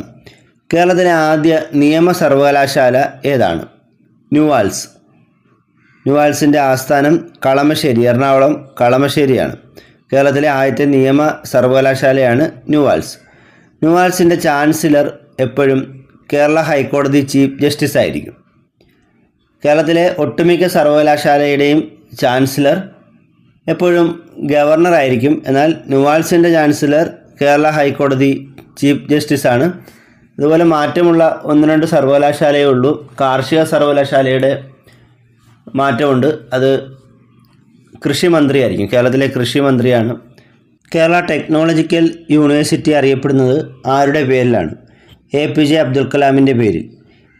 S1: കേരളത്തിലെ ആദ്യ നിയമ സർവകലാശാല ഏതാണ്? ന്യൂവാൽസ്. ന്യൂവാൽസിൻ്റെ ആസ്ഥാനം കളമശ്ശേരി, എറണാകുളം കളമശ്ശേരിയാണ്. കേരളത്തിലെ ആദ്യത്തെ നിയമ സർവകലാശാലയാണ് ന്യൂവാൽസ്. ന്യൂവാൽസിൻ്റെ ചാൻസലർ എപ്പോഴും കേരള ഹൈക്കോടതി ചീഫ് ജസ്റ്റിസ് ആയിരിക്കും. കേരളത്തിലെ ഒട്ടുമിക്ക സർവകലാശാലയുടെയും ചാൻസലർ എപ്പോഴും ഗവർണറായിരിക്കും. എന്നാൽ ന്യൂവാൽസിൻ്റെ ചാൻസലർ കേരള ഹൈക്കോടതി ചീഫ് ജസ്റ്റിസാണ്. അതുപോലെ മാറ്റമുള്ള 1-2 സർവകലാശാലയേ ഉള്ളൂ. കാർഷിക സർവകലാശാലയുടെ മാറ്റമുണ്ട്. അത് കൃഷി മന്ത്രിയായിരിക്കും. കേരളത്തിലെ കൃഷി മന്ത്രിയാണ്. കേരള ടെക്നോളജിക്കൽ യൂണിവേഴ്സിറ്റി അറിയപ്പെടുന്നത് ആരുടെ പേരിലാണ്? APJ അബ്ദുൽ കലാമിൻ്റെ പേരിൽ.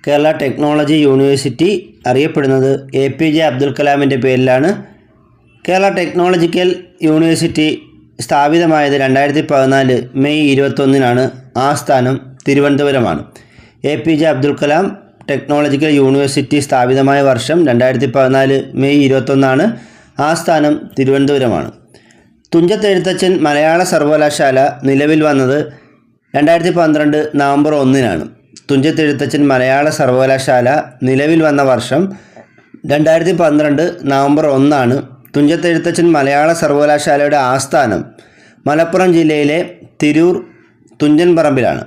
S1: കേരള ടെക്നോളജി യൂണിവേഴ്സിറ്റി അറിയപ്പെടുന്നത് APJ അബ്ദുൽ കലാമിൻ്റെ പേരിലാണ്. കേരള ടെക്നോളജിക്കൽ യൂണിവേഴ്സിറ്റി സ്ഥാപിതമായത് 2014 മെയ് 21 ആസ്ഥാനം തിരുവനന്തപുരമാണ്. APJ Abdul Kalam technological university സ്ഥാപിതമായ വർഷം 2014 മെയ് 21 ആസ്ഥാനം തിരുവനന്തപുരമാണ്. തുഞ്ചത്തെഴുത്തച്ഛൻ മലയാള സർവകലാശാല നിലവിൽ വന്നത് 2012 നവംബർ 1 തുഞ്ചത്തെഴുത്തച്ഛൻ മലയാള സർവകലാശാല നിലവിൽ വന്ന വർഷം 2012 നവംബർ 1 തുഞ്ചത്തെഴുത്തച്ഛൻ മലയാള സർവകലാശാലയുടെ ആസ്ഥാനം മലപ്പുറം ജില്ലയിലെ തിരൂർ തുഞ്ചൻ പറമ്പിലാണ്.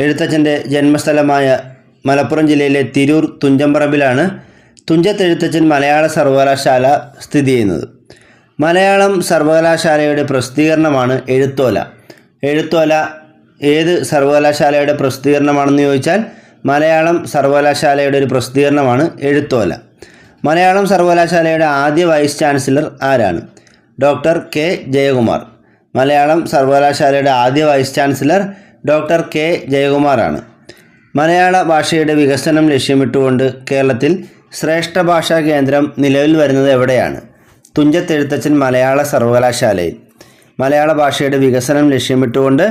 S1: എഴുത്തച്ഛൻ്റെ ജന്മസ്ഥലമായ മലപ്പുറം ജില്ലയിലെ തിരൂർ തുഞ്ചൻപറമ്പിലാണ് തുഞ്ചത്തെഴുത്തച്ഛൻ മലയാള സർവകലാശാല സ്ഥിതി ചെയ്യുന്നത്. മലയാളം സർവകലാശാലയുടെ പ്രസിദ്ധീകരണമാണ് എഴുത്തോല. എഴുത്തോല ഏത് സർവകലാശാലയുടെ പ്രസിദ്ധീകരണമാണെന്ന് ചോദിച്ചാൽ മലയാളം സർവകലാശാലയുടെ ഒരു പ്രസിദ്ധീകരണമാണ് എഴുത്തോല. മലയാളം സർവകലാശാലയുടെ ആദ്യ വൈസ് ചാൻസലർ ആരാണ്? Doctor K Jayakumar. മലയാളം സർവകലാശാലയുടെ ആദ്യ വൈസ് ചാൻസലർ ഡോക്ടർ K ജയകുമാറാണ്. മലയാള ഭാഷയുടെ വികസനം ലക്ഷ്യമിട്ടുകൊണ്ട് കേരളത്തിൽ ശ്രേഷ്ഠ ഭാഷാ കേന്ദ്രം നിലവിൽ വരുന്നത് എവിടെയാണ്? തുഞ്ചത്തെഴുത്തച്ഛൻ മലയാള സർവകലാശാലയിൽ. മലയാള ഭാഷയുടെ വികസനം ലക്ഷ്യമിട്ടുകൊണ്ട്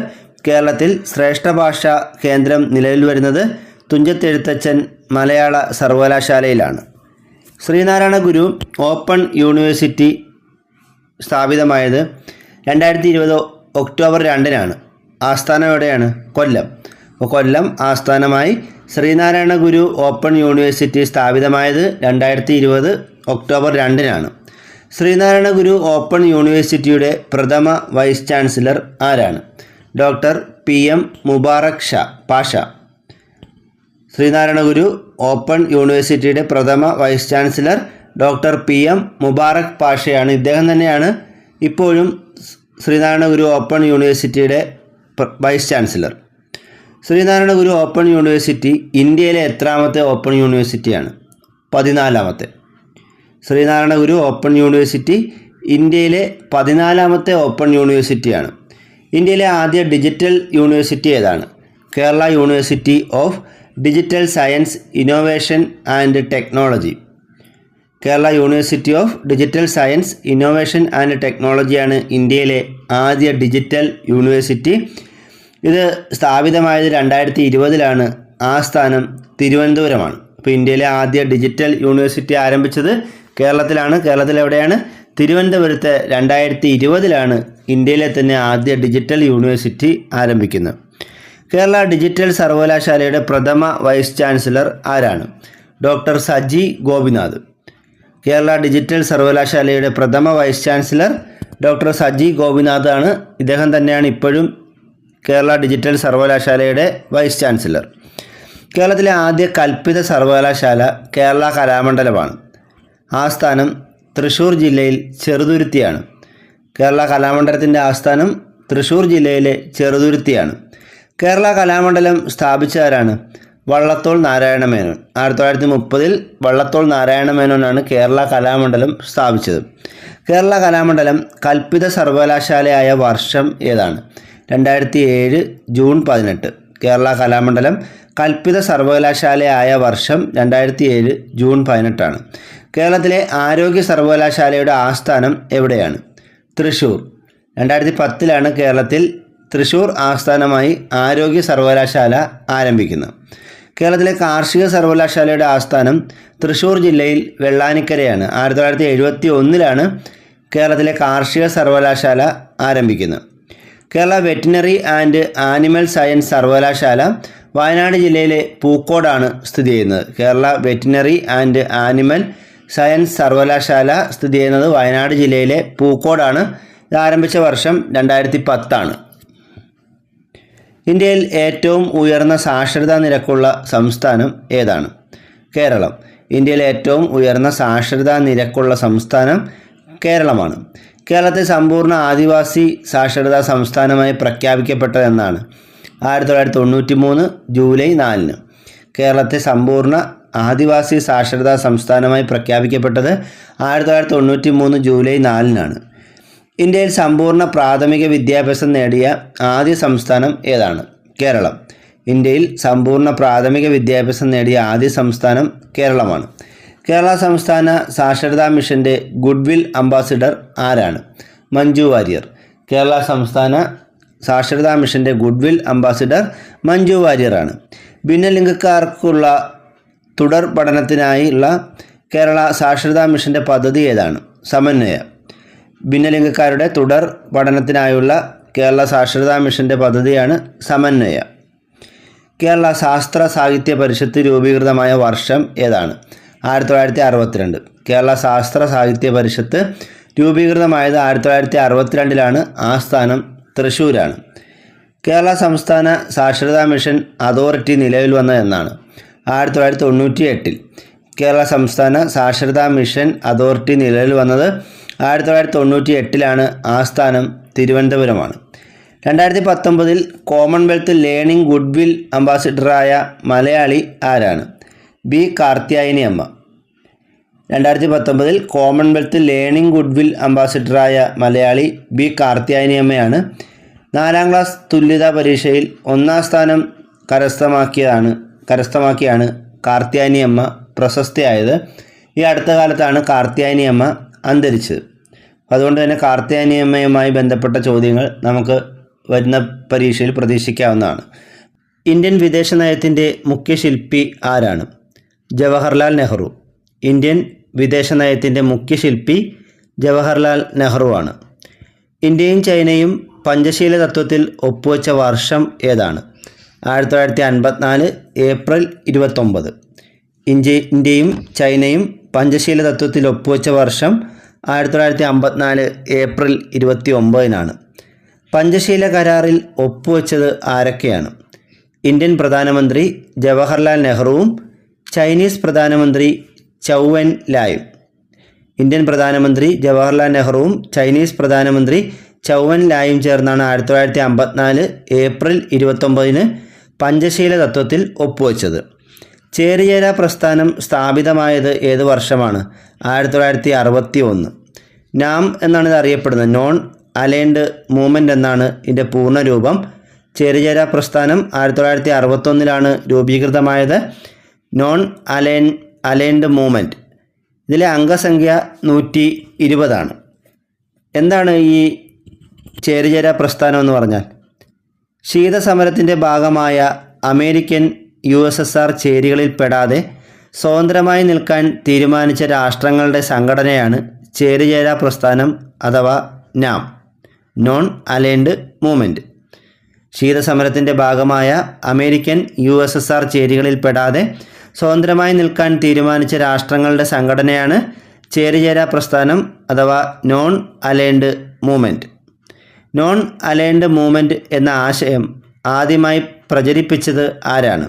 S1: കേരളത്തിൽ ശ്രേഷ്ഠ ഭാഷാ കേന്ദ്രം നിലവിൽ വരുന്നത് തുഞ്ചത്തെഴുത്തച്ഛൻ മലയാള സർവകലാശാലയിലാണ്. ശ്രീനാരായണ ഗുരു ഓപ്പൺ യൂണിവേഴ്സിറ്റി സ്ഥാപിതമായത് 2020 ഒക്ടോബർ 2 ആസ്ഥാനം എവിടെയാണ്? കൊല്ലം. കൊല്ലം ആസ്ഥാനമായി ശ്രീനാരായണ ഗുരു ഓപ്പൺ യൂണിവേഴ്സിറ്റി സ്ഥാപിതമായത് 2020 ഒക്ടോബർ 2 ശ്രീനാരായണ ഗുരു ഓപ്പൺ യൂണിവേഴ്സിറ്റിയുടെ പ്രഥമ വൈസ് ചാൻസലർ ആരാണ്? Doctor PM Mubarak Pasha. Sreenarayana Guru open യൂണിവേഴ്സിറ്റിയുടെ പ്രഥമ vice chancellor doctor PM Mubarak പാഷയാണ്. ഇദ്ദേഹം തന്നെയാണ് ഇപ്പോഴും ശ്രീനാരായണ ഗുരു ഓപ്പൺ യൂണിവേഴ്സിറ്റിയുടെ vice chancellor. Sreenarayana Guru open university ഇന്ത്യയിലെ എത്രാമത്തെ ഓപ്പൺ യൂണിവേഴ്സിറ്റിയാണ്? 14ാമത്തെ. ശ്രീനാരായണ ഗുരു ഓപ്പൺ യൂണിവേഴ്സിറ്റി ഇന്ത്യയിലെ 14ാമത്തെ ഓപ്പൺ യൂണിവേഴ്സിറ്റിയാണ്. ഇന്ത്യയിലെ ആദ്യ ഡിജിറ്റൽ യൂണിവേഴ്സിറ്റി ഏതാണ്? Kerala university of digital science innovation and technology. Kerala university of digital science innovation and ടെക്നോളജിയാണ് ഇന്ത്യയിലെ ആദ്യ ഡിജിറ്റൽ യൂണിവേഴ്സിറ്റി. ഇത് സ്ഥാപിതമായത് 2020 ആസ്ഥാനം തിരുവനന്തപുരമാണ്. അപ്പോൾ ഇന്ത്യയിലെ ആദ്യ ഡിജിറ്റൽ യൂണിവേഴ്സിറ്റി ആരംഭിച്ചത് കേരളത്തിലാണ്. കേരളത്തിൽ എവിടെയാണ്? തിരുവനന്തപുരത്ത് 2020 ഇന്ത്യയിലെ തന്നെ ആദ്യ ഡിജിറ്റൽ യൂണിവേഴ്സിറ്റി ആരംഭിക്കുന്നത്. കേരള ഡിജിറ്റൽ സർവകലാശാലയുടെ പ്രഥമ വൈസ് ചാൻസലർ ആരാണ്? ഡോക്ടർ സജി ഗോപിനാഥ്. കേരള ഡിജിറ്റൽ സർവകലാശാലയുടെ പ്രഥമ vice chancellor doctor Saji Gopinath ആണ്. ഇദ്ദേഹം തന്നെയാണ് ഇപ്പോഴും കേരള ഡിജിറ്റൽ സർവകലാശാലയുടെ വൈസ് ചാൻസലർ. കേരളത്തിലെ ആദ്യ കൽപ്പിത സർവകലാശാല കേരള കലാമണ്ഡലമാണ്. ആസ്ഥാനം തൃശ്ശൂർ ജില്ലയിൽ ചെറുതുരുത്തിയാണ്. കേരള കലാമണ്ഡലത്തിൻ്റെ ആസ്ഥാനം തൃശ്ശൂർ ജില്ലയിലെ ചെറുതുരുത്തിയാണ്. കേരള കലാമണ്ഡലം സ്ഥാപിച്ചവരാണ്? വള്ളത്തോൾ നാരായണ മേനോൻ. 1930 വള്ളത്തോൾ നാരായണ മേനോനാണ് കേരള കലാമണ്ഡലം സ്ഥാപിച്ചത്. കേരള കലാമണ്ഡലം കൽപ്പിത സർവകലാശാലയായ വർഷം ഏതാണ്? 2007 ജൂൺ 18. കേരള കലാമണ്ഡലം കൽപ്പിത സർവകലാശാലയായ വർഷം 2007 ജൂൺ 18. കേരളത്തിലെ ആരോഗ്യ സർവകലാശാലയുടെ ആസ്ഥാനം എവിടെയാണ്? തൃശ്ശൂർ. 2010 കേരളത്തിൽ തൃശ്ശൂർ ആസ്ഥാനമായി ആരോഗ്യ സർവകലാശാല ആരംഭിക്കുന്നത്? കേരളത്തിലെ കാർഷിക സർവകലാശാലയുടെ ആസ്ഥാനം തൃശ്ശൂർ ജില്ലയിൽ വെള്ളാനിക്കരയാണ്. 1971 കേരളത്തിലെ കാർഷിക സർവകലാശാല ആരംഭിക്കുന്നത്. Kerala veterinary and animal science സർവകലാശാല വയനാട് ജില്ലയിലെ പൂക്കോടാണ് സ്ഥിതി ചെയ്യുന്നത്. Kerala veterinary and animal science സർവകലാശാല സ്ഥിതി ചെയ്യുന്നത് വയനാട് ജില്ലയിലെ പൂക്കോടാണ്. ഇത് ആരംഭിച്ച വർഷം 2010. ഇന്ത്യയിൽ ഏറ്റവും ഉയർന്ന സാക്ഷരതാ നിരക്കുള്ള സംസ്ഥാനം ഏതാണ്? കേരളം. ഇന്ത്യയിലെ ഏറ്റവും ഉയർന്ന സാക്ഷരതാ നിരക്കുള്ള സംസ്ഥാനം കേരളമാണ്. കേരളത്തെ സമ്പൂർണ്ണ ആദിവാസി സാക്ഷരതാ സംസ്ഥാനമായി പ്രഖ്യാപിക്കപ്പെട്ടതെന്നാണ്? 1993 ജൂലൈ 4. കേരളത്തെ സമ്പൂർണ്ണ ആദിവാസി സാക്ഷരതാ സംസ്ഥാനമായി പ്രഖ്യാപിക്കപ്പെട്ടത് 1993 ജൂലൈ 4. ഇന്ത്യയിൽ സമ്പൂർണ്ണ പ്രാഥമിക വിദ്യാഭ്യാസം നേടിയ ആദ്യ സംസ്ഥാനം ഏതാണ്? കേരളം. ഇന്ത്യയിൽ സമ്പൂർണ്ണ പ്രാഥമിക വിദ്യാഭ്യാസം നേടിയ ആദ്യ സംസ്ഥാനം കേരളമാണ്. കേരള സംസ്ഥാന സാക്ഷരതാ മിഷൻ്റെ ഗുഡ്വിൽ അംബാസിഡർ ആരാണ്? മഞ്ജു വാര്യർ. കേരള സംസ്ഥാന സാക്ഷരതാ മിഷൻ്റെ ഗുഡ്വിൽ അംബാസിഡർ മഞ്ജു വാര്യറാണ്. ഭിന്നലിംഗക്കാർക്കുള്ള തുടർ പഠനത്തിനായുള്ള കേരള സാക്ഷരതാ മിഷൻ്റെ പദ്ധതി ഏതാണ്? സമന്വയ. ഭിന്നലിംഗക്കാരുടെ തുടർ പഠനത്തിനായുള്ള കേരള സാക്ഷരതാ മിഷൻ്റെ പദ്ധതിയാണ് സമന്വയ. കേരള ശാസ്ത്ര സാഹിത്യ പരിഷത്ത് രൂപീകൃതമായ വർഷം ഏതാണ്? 1962. കേരള ശാസ്ത്ര സാഹിത്യ പരിഷത്ത് രൂപീകൃതമായത് 1962. ആസ്ഥാനം തൃശ്ശൂരാണ്. കേരള സംസ്ഥാന സാക്ഷരതാ മിഷൻ അതോറിറ്റി നിലവിൽ വന്നതെന്നാണ്? 1998. കേരള സംസ്ഥാന സാക്ഷരതാ മിഷൻ അതോറിറ്റി നിലവിൽ വന്നത് 1998. ആസ്ഥാനം തിരുവനന്തപുരമാണ്. 2019 കോമൺവെൽത്ത് ലേണിംഗ് ഗുഡ്വിൽ അംബാസിഡറായ മലയാളി ആരാണ്? B Karthyayani Amma. 2019 Commonwealth learning goodwill അംബാസിഡറായ മലയാളി ബി കാർത്യായനി അമ്മയാണ്. 4ാം ക്ലാസ് തുല്യതാ പരീക്ഷയിൽ 1ാം സ്ഥാനം കരസ്ഥമാക്കിയാണ് കാർത്യായനി അമ്മ പ്രശസ്തയായത്. ഈ അടുത്ത കാലത്താണ് കാർത്യായനി അമ്മ അന്തരിച്ചത്. അതുകൊണ്ട് തന്നെ കാർത്യായനി അമ്മയുമായി ബന്ധപ്പെട്ട ചോദ്യങ്ങൾ നമുക്ക് വരുന്ന പരീക്ഷയിൽ പ്രതീക്ഷിക്കാവുന്നതാണ്. ഇന്ത്യൻ വിദേശ നയത്തിൻ്റെ മുഖ്യ ശില്പി ആരാണ്? ജവഹർലാൽ നെഹ്റു. ഇന്ത്യൻ വിദേശ നയത്തിൻ്റെ മുഖ്യ ശില്പി ജവഹർലാൽ നെഹ്റുവാണ്. ഇന്ത്യയും ചൈനയും പഞ്ചശീല തത്വത്തിൽ ഒപ്പുവെച്ച വർഷം ഏതാണ്? 1954 ഏപ്രിൽ 29. ഇന്ത്യയും ചൈനയും പഞ്ചശീല തത്വത്തിൽ ഒപ്പുവെച്ച വർഷം 1954 ഏപ്രിൽ 29. പഞ്ചശീല കരാറിൽ ഒപ്പുവെച്ചത് ആരൊക്കെയാണ്? ഇന്ത്യൻ പ്രധാനമന്ത്രി ജവഹർലാൽ നെഹ്റുവും ചൈനീസ് പ്രധാനമന്ത്രി ചൗ എൻ ലായും. ഇന്ത്യൻ പ്രധാനമന്ത്രി ജവഹർലാൽ നെഹ്റുവും ചൈനീസ് പ്രധാനമന്ത്രി ചൗ എൻ ലായും ചേർന്നാണ് 1954 ഏപ്രിൽ 29 പഞ്ചശീല തത്വത്തിൽ ഒപ്പുവെച്ചത്. ചേരിചേരാ പ്രസ്ഥാനം സ്ഥാപിതമായത് ഏത് വർഷമാണ്? 1961. നാം എന്നാണ് ഇത് അറിയപ്പെടുന്നത്. നോൺ അലൈൻഡ് മൂവ്മെൻറ്റ് എന്നാണ് ഇതിൻ്റെ പൂർണ്ണരൂപം. ചേരിചേരാ പ്രസ്ഥാനം 1961 രൂപീകൃതമായത്. Non aligned movement. ഇതിലെ അംഗസംഖ്യ 120. എന്താണ് ഈ ചേരിചേരാ പ്രസ്ഥാനം എന്ന് പറഞ്ഞാൽ? ശീതസമരത്തിൻ്റെ ഭാഗമായ അമേരിക്കൻ USSR ചേരികളിൽ പെടാതെ സ്വതന്ത്രമായി നിൽക്കാൻ തീരുമാനിച്ച രാഷ്ട്രങ്ങളുടെ സംഘടനയാണ് ചേരിചേരാ പ്രസ്ഥാനം അഥവാ നാം, നോൺ അലൈൻഡ് മൂവ്മെൻറ്റ്. ശീതസമരത്തിൻ്റെ ഭാഗമായ അമേരിക്കൻ USSR ചേരികളിൽ പെടാതെ സ്വതന്ത്രമായി നിൽക്കാൻ തീരുമാനിച്ച രാഷ്ട്രങ്ങളുടെ സംഘടനയാണ് ചേരിചേരാ പ്രസ്ഥാനം അഥവാ non aligned movement. Non aligned movement എന്ന ആശയം ആദ്യമായി പ്രചരിപ്പിച്ചത് ആരാണ്?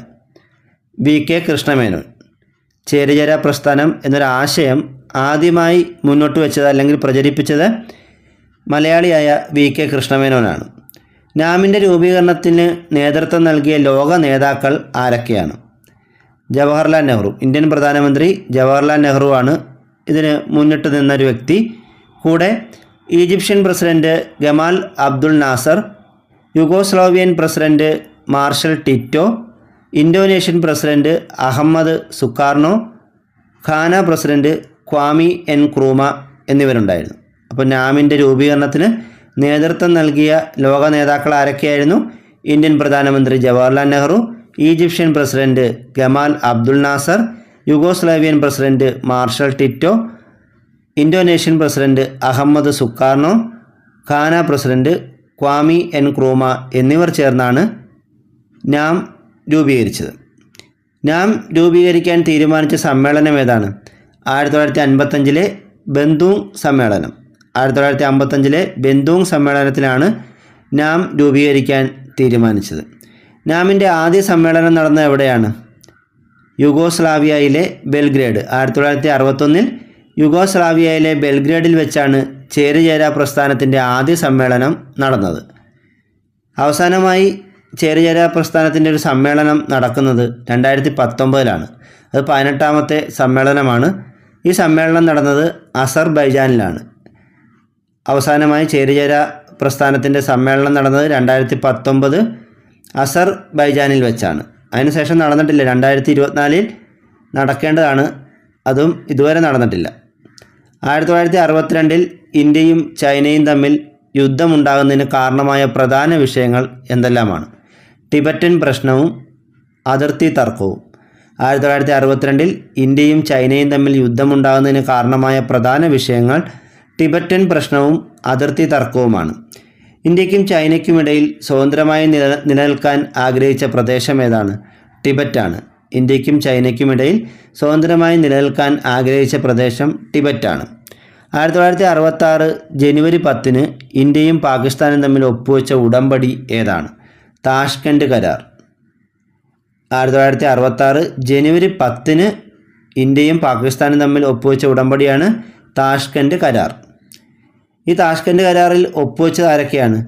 S1: VK കൃഷ്ണമേനോൻ. ചേരിചേരാ പ്രസ്ഥാനം എന്നൊരാശയം ആദ്യമായി മുന്നോട്ട് വെച്ചത് അല്ലെങ്കിൽ പ്രചരിപ്പിച്ചത് മലയാളിയായ VK കൃഷ്ണമേനോനാണ്. നാമിൻ്റെ രൂപീകരണത്തിന് നേതൃത്വം നൽകിയ ലോക നേതാക്കൾ ആരൊക്കെയാണ്? ജവഹർലാൽ നെഹ്റു. ഇന്ത്യൻ പ്രധാനമന്ത്രി ജവഹർലാൽ നെഹ്റുവാണ് ഇതിന് മുന്നിട്ട് നിന്നൊരു വ്യക്തി. കൂടെ Egyptian president Gamal Abdul Nasser, Yugoslavian president Marshal Tito, Indonesian president Ahmed Sukarno, Ghana president Kwame Nkrumah എന്നിവരുണ്ടായിരുന്നു. അപ്പോൾ നാമിൻ്റെ രൂപീകരണത്തിന് നേതൃത്വം നൽകിയ ലോക നേതാക്കൾ ആരൊക്കെയായിരുന്നു? ഇന്ത്യൻ പ്രധാനമന്ത്രി Jawaharlal Nehru, Egyptian president Gamal Abdul Nasser, Yugoslavian president Marshal Tito, Indonesian president Ahmed Sukarno, Ghana president Kwame Nkrumah എന്നിവർ ചേർന്നാണ് നാം രൂപീകരിച്ചത്. നാം രൂപീകരിക്കാൻ തീരുമാനിച്ച സമ്മേളനം ഏതാണ്? 1955 ബന്ധൂങ് സമ്മേളനം. 1955 ബന്ധൂങ് സമ്മേളനത്തിലാണ് നാം രൂപീകരിക്കാൻ തീരുമാനിച്ചത്. നാമിൻ്റെ ആദ്യ സമ്മേളനം നടന്നത് എവിടെയാണ്? യുഗോസ്ലാവിയയിലെ ബെൽഗ്രേഡ്. 1961 യുഗോസ്ലാവിയയിലെ ബെൽഗ്രേഡിൽ വെച്ചാണ് ചേരിചേരാ പ്രസ്ഥാനത്തിൻ്റെ ആദ്യ സമ്മേളനം നടന്നത്. അവസാനമായി ചേരിചേരാ പ്രസ്ഥാനത്തിൻ്റെ ഒരു സമ്മേളനം നടക്കുന്നത് 2019 അത് 18ാമത്തെ സമ്മേളനമാണ്. ഈ സമ്മേളനം നടന്നത് അസർബൈജാനിലാണ്. അവസാനമായി ചേരിചേരാ പ്രസ്ഥാനത്തിൻ്റെ സമ്മേളനം നടന്നത് 2019 അസർബൈജാനിൽ വെച്ചാണ്. അതിനുശേഷം നടന്നിട്ടില്ല. 2024 നടക്കേണ്ടതാണ്, അതും ഇതുവരെ നടന്നിട്ടില്ല. 1962 ഇന്ത്യയും ചൈനയും തമ്മിൽ യുദ്ധമുണ്ടാകുന്നതിന് കാരണമായ പ്രധാന വിഷയങ്ങൾ എന്തെല്ലാമാണ്? ടിബറ്റൻ പ്രശ്നവും അതിർത്തി തർക്കവും. 1962 ഇന്ത്യയും ചൈനയും തമ്മിൽ യുദ്ധമുണ്ടാകുന്നതിന് കാരണമായ പ്രധാന വിഷയങ്ങൾ ടിബറ്റൻ പ്രശ്നവും അതിർത്തി തർക്കവുമാണ്. ഇന്ത്യക്കും ചൈനയ്ക്കുമിടയിൽ സ്വതന്ത്രമായി നിലനിൽക്കാൻ ആഗ്രഹിച്ച പ്രദേശം ഏതാണ്? ടിബറ്റാണ്. ഇന്ത്യക്കും ചൈനയ്ക്കുമിടയിൽ സ്വതന്ത്രമായി നിലനിൽക്കാൻ ആഗ്രഹിച്ച പ്രദേശം ടിബറ്റാണ്. 1966 ജനുവരി 10 ഇന്ത്യയും പാകിസ്ഥാനും തമ്മിൽ ഒപ്പുവെച്ച ഉടമ്പടി ഏതാണ്? താഷ്കൻഡ് കരാർ. 1966 ജനുവരി 10 ഇന്ത്യയും പാകിസ്ഥാനും തമ്മിൽ ഒപ്പുവെച്ച ഉടമ്പടിയാണ് താഷ്കൻഡ് കരാർ. ഈ താഷ്കൻഡ് കരാറിൽ ഒപ്പുവെച്ചത് ആരൊക്കെയാണ്?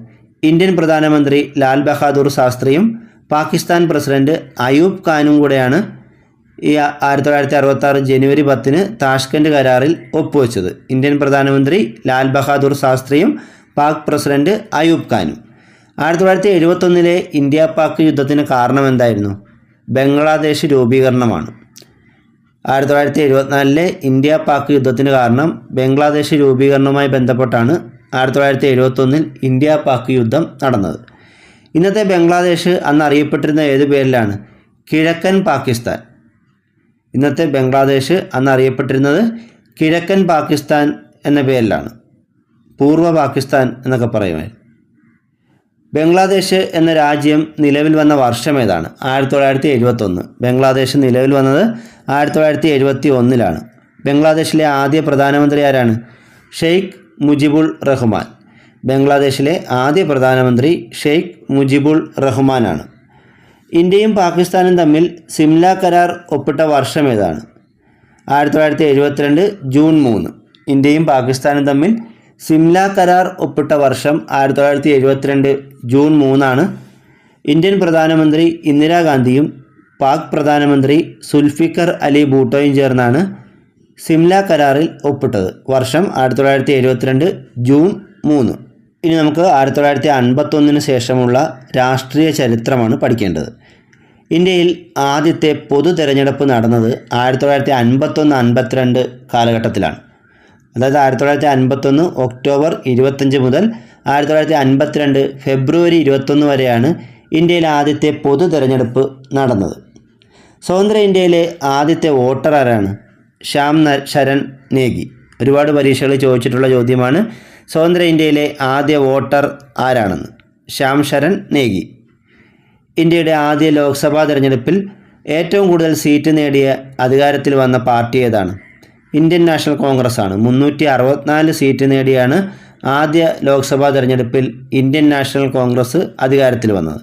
S1: ഇന്ത്യൻ പ്രധാനമന്ത്രി ലാൽ ബഹാദൂർ ശാസ്ത്രിയും പാകിസ്ഥാൻ പ്രസിഡന്റ് അയൂബ് ഖാനും കൂടെയാണ് ഈ 1966 ജനുവരി 10 താഷ്കൻഡ് കരാറിൽ ഒപ്പുവെച്ചത്. ഇന്ത്യൻ പ്രധാനമന്ത്രി ലാൽ ബഹാദൂർ ശാസ്ത്രിയും പാക് പ്രസിഡന്റ് അയൂബ് ഖാനും. 1971 ഇന്ത്യ പാക് യുദ്ധത്തിന് കാരണം എന്തായിരുന്നു? ബംഗ്ലാദേശ് രൂപീകരണമാണ്. 1974 ഇന്ത്യ പാക് യുദ്ധത്തിന് കാരണം ബംഗ്ലാദേശ് രൂപീകരണവുമായി ബന്ധപ്പെട്ടാണ് 1971 ഇന്ത്യ പാക് യുദ്ധം നടന്നത്. ഇന്നത്തെ ബംഗ്ലാദേശ് അന്ന് അറിയപ്പെട്ടിരുന്ന ഏത് പേരിലാണ്? കിഴക്കൻ പാകിസ്ഥാൻ. ഇന്നത്തെ ബംഗ്ലാദേശ് അന്ന് അറിയപ്പെട്ടിരുന്നത് കിഴക്കൻ പാകിസ്ഥാൻ എന്ന പേരിലാണ്. പൂർവ്വ പാകിസ്ഥാൻ എന്നൊക്കെ പറയുമായിരുന്നു. ബംഗ്ലാദേശ് എന്ന രാജ്യം നിലവിൽ വന്ന വർഷം ഏതാണ്? 1971. ബംഗ്ലാദേശ് നിലവിൽ വന്നത് 1971. ബംഗ്ലാദേശിലെ ആദ്യ പ്രധാനമന്ത്രി ആരാണ്? ഷെയ്ഖ് മുജിബുൾ റഹ്മാൻ. ബംഗ്ലാദേശിലെ ആദ്യ പ്രധാനമന്ത്രി ഷെയ്ഖ് മുജിബുൾ റഹ്മാനാണ്. ഇന്ത്യയും പാകിസ്ഥാനും തമ്മിൽ സിംല കരാർ ഒപ്പിട്ട വർഷം ഏതാണ്? 1972 ജൂൺ 3. ഇന്ത്യയും പാകിസ്ഥാനും തമ്മിൽ സിംല കരാർ ഒപ്പിട്ട വർഷം 1972 ജൂൺ 3. ഇന്ത്യൻ പ്രധാനമന്ത്രി ഇന്ദിരാഗാന്ധിയും പാക് പ്രധാനമന്ത്രി സുൽഫിക്കർ അലി ഭൂട്ടോയും ചേർന്നാണ് സിംല കരാറിൽ ഒപ്പിട്ടത്. വർഷം 1972 ജൂൺ 3. ഇനി നമുക്ക് 1951 ശേഷമുള്ള രാഷ്ട്രീയ ചരിത്രമാണ് പഠിക്കേണ്ടത്. ഇന്ത്യയിൽ ആദ്യത്തെ പൊതു തെരഞ്ഞെടുപ്പ് നടന്നത് 1951-52 കാലഘട്ടത്തിലാണ്. അതായത് 1951 ഒക്ടോബർ 25 മുതൽ 1952 ഫെബ്രുവരി 21 വരെയാണ് ഇന്ത്യയിലെ ആദ്യത്തെ പൊതു തെരഞ്ഞെടുപ്പ് നടന്നത്. സ്വതന്ത്ര ഇന്ത്യയിലെ ആദ്യത്തെ വോട്ടർ ആരാണ്? ശ്യാം ശരൺ നേഗി. ഒരുപാട് പരീക്ഷകളിൽ ചോദിച്ചിട്ടുള്ള ചോദ്യമാണ്. സ്വതന്ത്ര ഇന്ത്യയിലെ ആദ്യ വോട്ടർ ആരാണെന്ന്. ശ്യാം ശരൺ നേഗി. ഇന്ത്യയുടെ ആദ്യ ലോക്സഭാ തെരഞ്ഞെടുപ്പിൽ ഏറ്റവും കൂടുതൽ സീറ്റ് നേടിയ അധികാരത്തിൽ വന്ന പാർട്ടി ഏതാണ്? ഇന്ത്യൻ നാഷണൽ കോൺഗ്രസ് ആണ്. 364 സീറ്റ് നേടിയാണ് ആദ്യ ലോക്സഭാ തെരഞ്ഞെടുപ്പിൽ ഇന്ത്യൻ നാഷണൽ കോൺഗ്രസ് അധികാരത്തിൽ വന്നത്.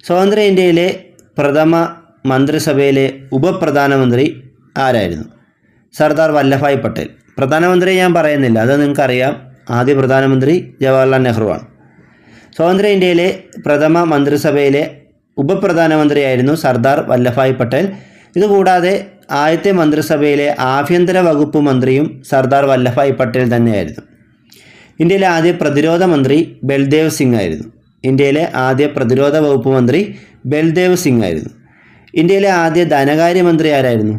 S1: സ്വതന്ത്ര ഇന്ത്യയിലെ പ്രഥമ മന്ത്രിസഭയിലെ ഉപപ്രധാനമന്ത്രി ആരായിരുന്നു? സർദാർ വല്ലഭായ് പട്ടേൽ. പ്രധാനമന്ത്രി ഞാൻ പറയുന്നില്ല, അത് നിങ്ങൾക്കറിയാം. ആദ്യ പ്രധാനമന്ത്രി ജവഹർലാൽ നെഹ്റുവാണ്. സ്വതന്ത്ര ഇന്ത്യയിലെ പ്രഥമ മന്ത്രിസഭയിലെ ഉപപ്രധാനമന്ത്രിയായിരുന്നു സർദാർ വല്ലഭായ് പട്ടേൽ. ഇതുകൂടാതെ ആദ്യത്തെ മന്ത്രിസഭയിലെ ആഭ്യന്തര വകുപ്പ് മന്ത്രിയും സർദാർ വല്ലഭായ് പട്ടേൽ തന്നെയായിരുന്നു. ഇന്ത്യയിലെ ആദ്യ പ്രതിരോധ മന്ത്രി ബൽദേവ് സിംഗ് ആയിരുന്നു. ഇന്ത്യയിലെ ആദ്യ പ്രതിരോധ വകുപ്പ് മന്ത്രി ബൽദേവ് സിംഗ് ആയിരുന്നു. ഇന്ത്യയിലെ ആദ്യ ധനകാര്യമന്ത്രി ആരായിരുന്നു?